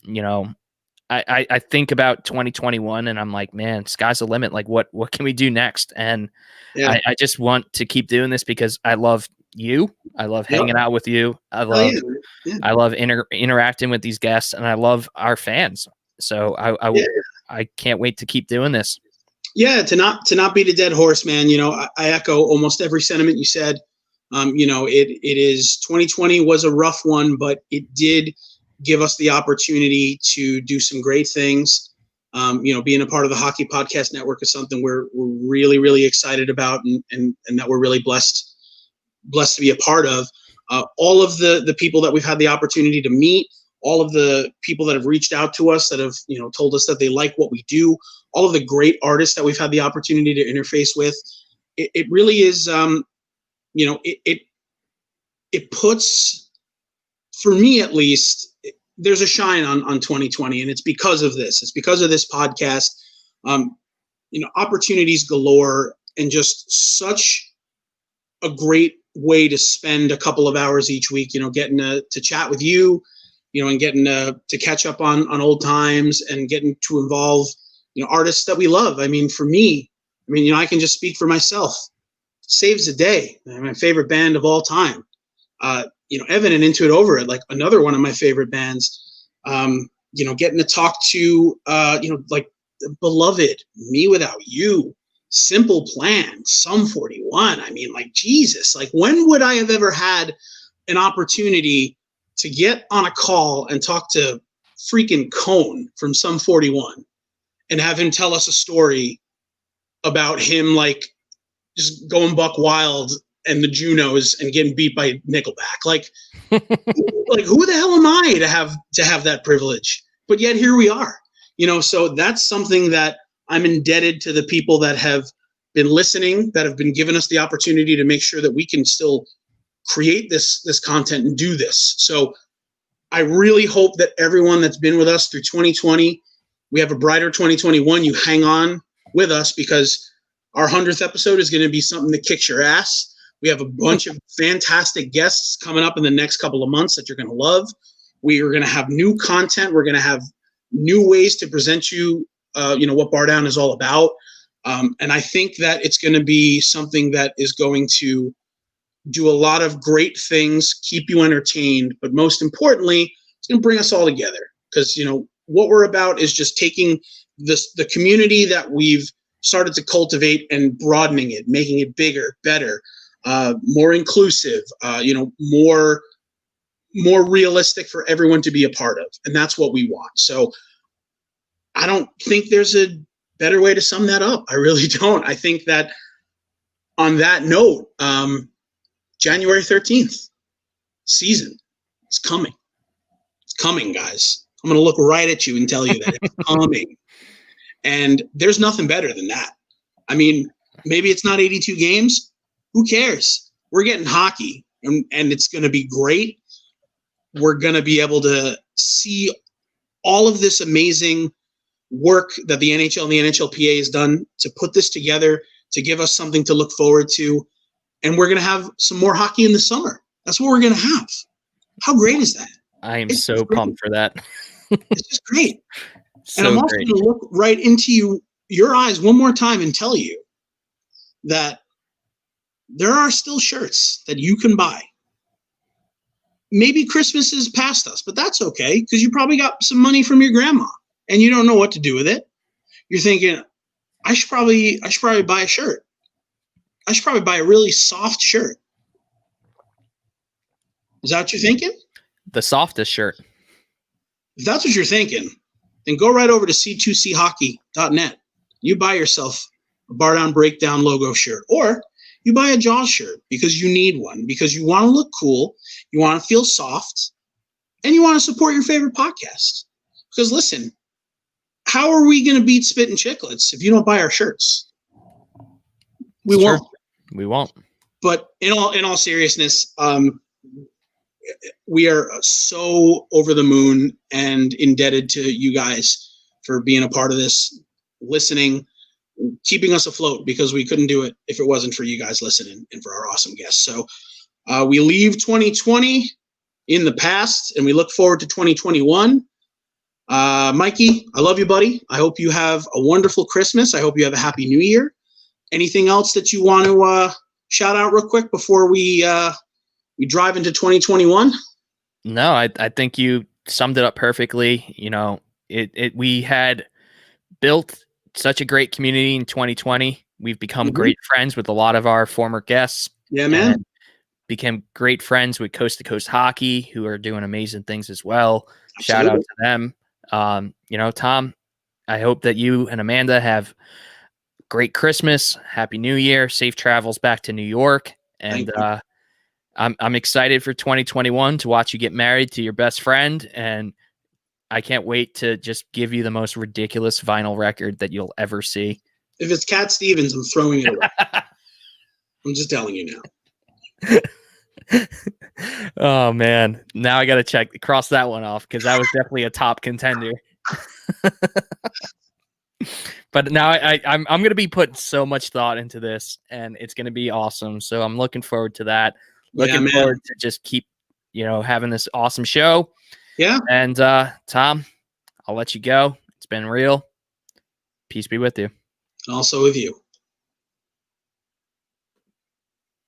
I think about 2021 and I'm like, man, sky's the limit. Like what can we do next? And I just want to keep doing this because I love you. I love hanging out with you. I love interacting with these guests, and I love our fans. So I can't wait to keep doing this. Yeah. To not beat a dead horse, man. I echo almost every sentiment you said. It is 2020 was a rough one, but it did give us the opportunity to do some great things. Being a part of the Hockey Podcast Network is something we're really, really excited about and that we're really blessed to be a part of. All of the people that we've had the opportunity to meet, all of the people that have reached out to us that have, told us that they like what we do, all of the great artists that we've had the opportunity to interface with. It really is, it puts, for me at least, there's a shine on 2020, and it's because of this. It's because of this podcast. Opportunities galore, and just such a great way to spend a couple of hours each week. Getting to chat with you, and getting to catch up on old times, and getting to involve artists that we love. I mean, for me, I can just speak for myself. Saves the Day, my favorite band of all time. Evan and Into It Over It, like another one of my favorite bands. Getting to talk to, like Beloved, Me Without You, Simple Plan, Sum 41. Jesus, like when would I have ever had an opportunity to get on a call and talk to freaking Cone from Sum 41 and have him tell us a story about him, like just going buck wild and the Junos and getting beat by Nickelback. Like who the hell am I to have that privilege? But yet here we are, so that's something that I'm indebted to the people that have been listening, that have been giving us the opportunity to make sure that we can still create this content and do this. So I really hope that everyone that's been with us through 2020, we have a brighter 2021. You hang on with us, because our 100th episode is going to be something that kicks your ass. We have a bunch of fantastic guests coming up in the next couple of months that you're going to love. We are going to have new content. We're going to have new ways to present you, what Bardown is all about. And I think that it's going to be something that is going to do a lot of great things, keep you entertained, but most importantly, it's going to bring us all together. Because, what we're about is just taking the community that we've started to cultivate and broadening it, making it bigger, better, more inclusive, more realistic for everyone to be a part of. And that's what we want. So I don't think there's a better way to sum that up. I really don't. I think that on that note, January 13th season is coming. It's coming, guys. I'm going to look right at you and tell you that it's coming. And there's nothing better than that. Maybe it's not 82 games. Who cares? We're getting hockey, and it's going to be great. We're going to be able to see all of this amazing work that the NHL and the NHLPA has done to put this together, to give us something to look forward to. And we're going to have some more hockey in the summer. That's what we're going to have. How great is that? I am so pumped for that. It's just great. So and I'm also going to look right into your eyes one more time and tell you that there are still shirts that you can buy. Maybe Christmas is past us, but that's okay, because you probably got some money from your grandma and you don't know what to do with it. You're thinking, I should probably buy a shirt. I should probably buy a really soft shirt. Is that what you're thinking? The softest shirt. If that's what you're thinking, then go right over to c2chockey.net. You buy yourself a Bardown Breakdown logo shirt, or you buy a Jaws shirt because you need one, because you want to look cool, you want to feel soft, and you want to support your favorite podcast. Because listen, how are we going to beat Spit and Chicklets if you don't buy our shirts? We won't. We won't. But in all seriousness, we are so over the moon and indebted to you guys for being a part of this, listening, keeping us afloat, because we couldn't do it if it wasn't for you guys listening and for our awesome guests. So we leave 2020 in the past and we look forward to 2021. Mikey, I love you, buddy. I hope you have a wonderful Christmas. I hope you have a happy New Year. Anything else that you want to shout out real quick before we drive into 2021? No, I think you summed it up perfectly. You know, we had built such a great community in 2020. We've become great friends with a lot of our former guests. Yeah, man. Became great friends with Coast to Coast Hockey, who are doing amazing things as well. Absolutely. Shout out to them. Tom, I hope that you and Amanda have great Christmas, Happy New Year, safe travels back to New York. And I'm excited for 2021 to watch you get married to your best friend. And I can't wait to just give you the most ridiculous vinyl record that you'll ever see. If it's Cat Stevens, I'm throwing it away. I'm just telling you now. Oh man, now I got to cross that one off, because that was definitely a top contender. But now I'm going to be putting so much thought into this, and it's going to be awesome. So I'm looking forward to that. Looking forward to just keep, having this awesome show. Yeah. And Tom, I'll let you go. It's been real. Peace be with you. Also with you.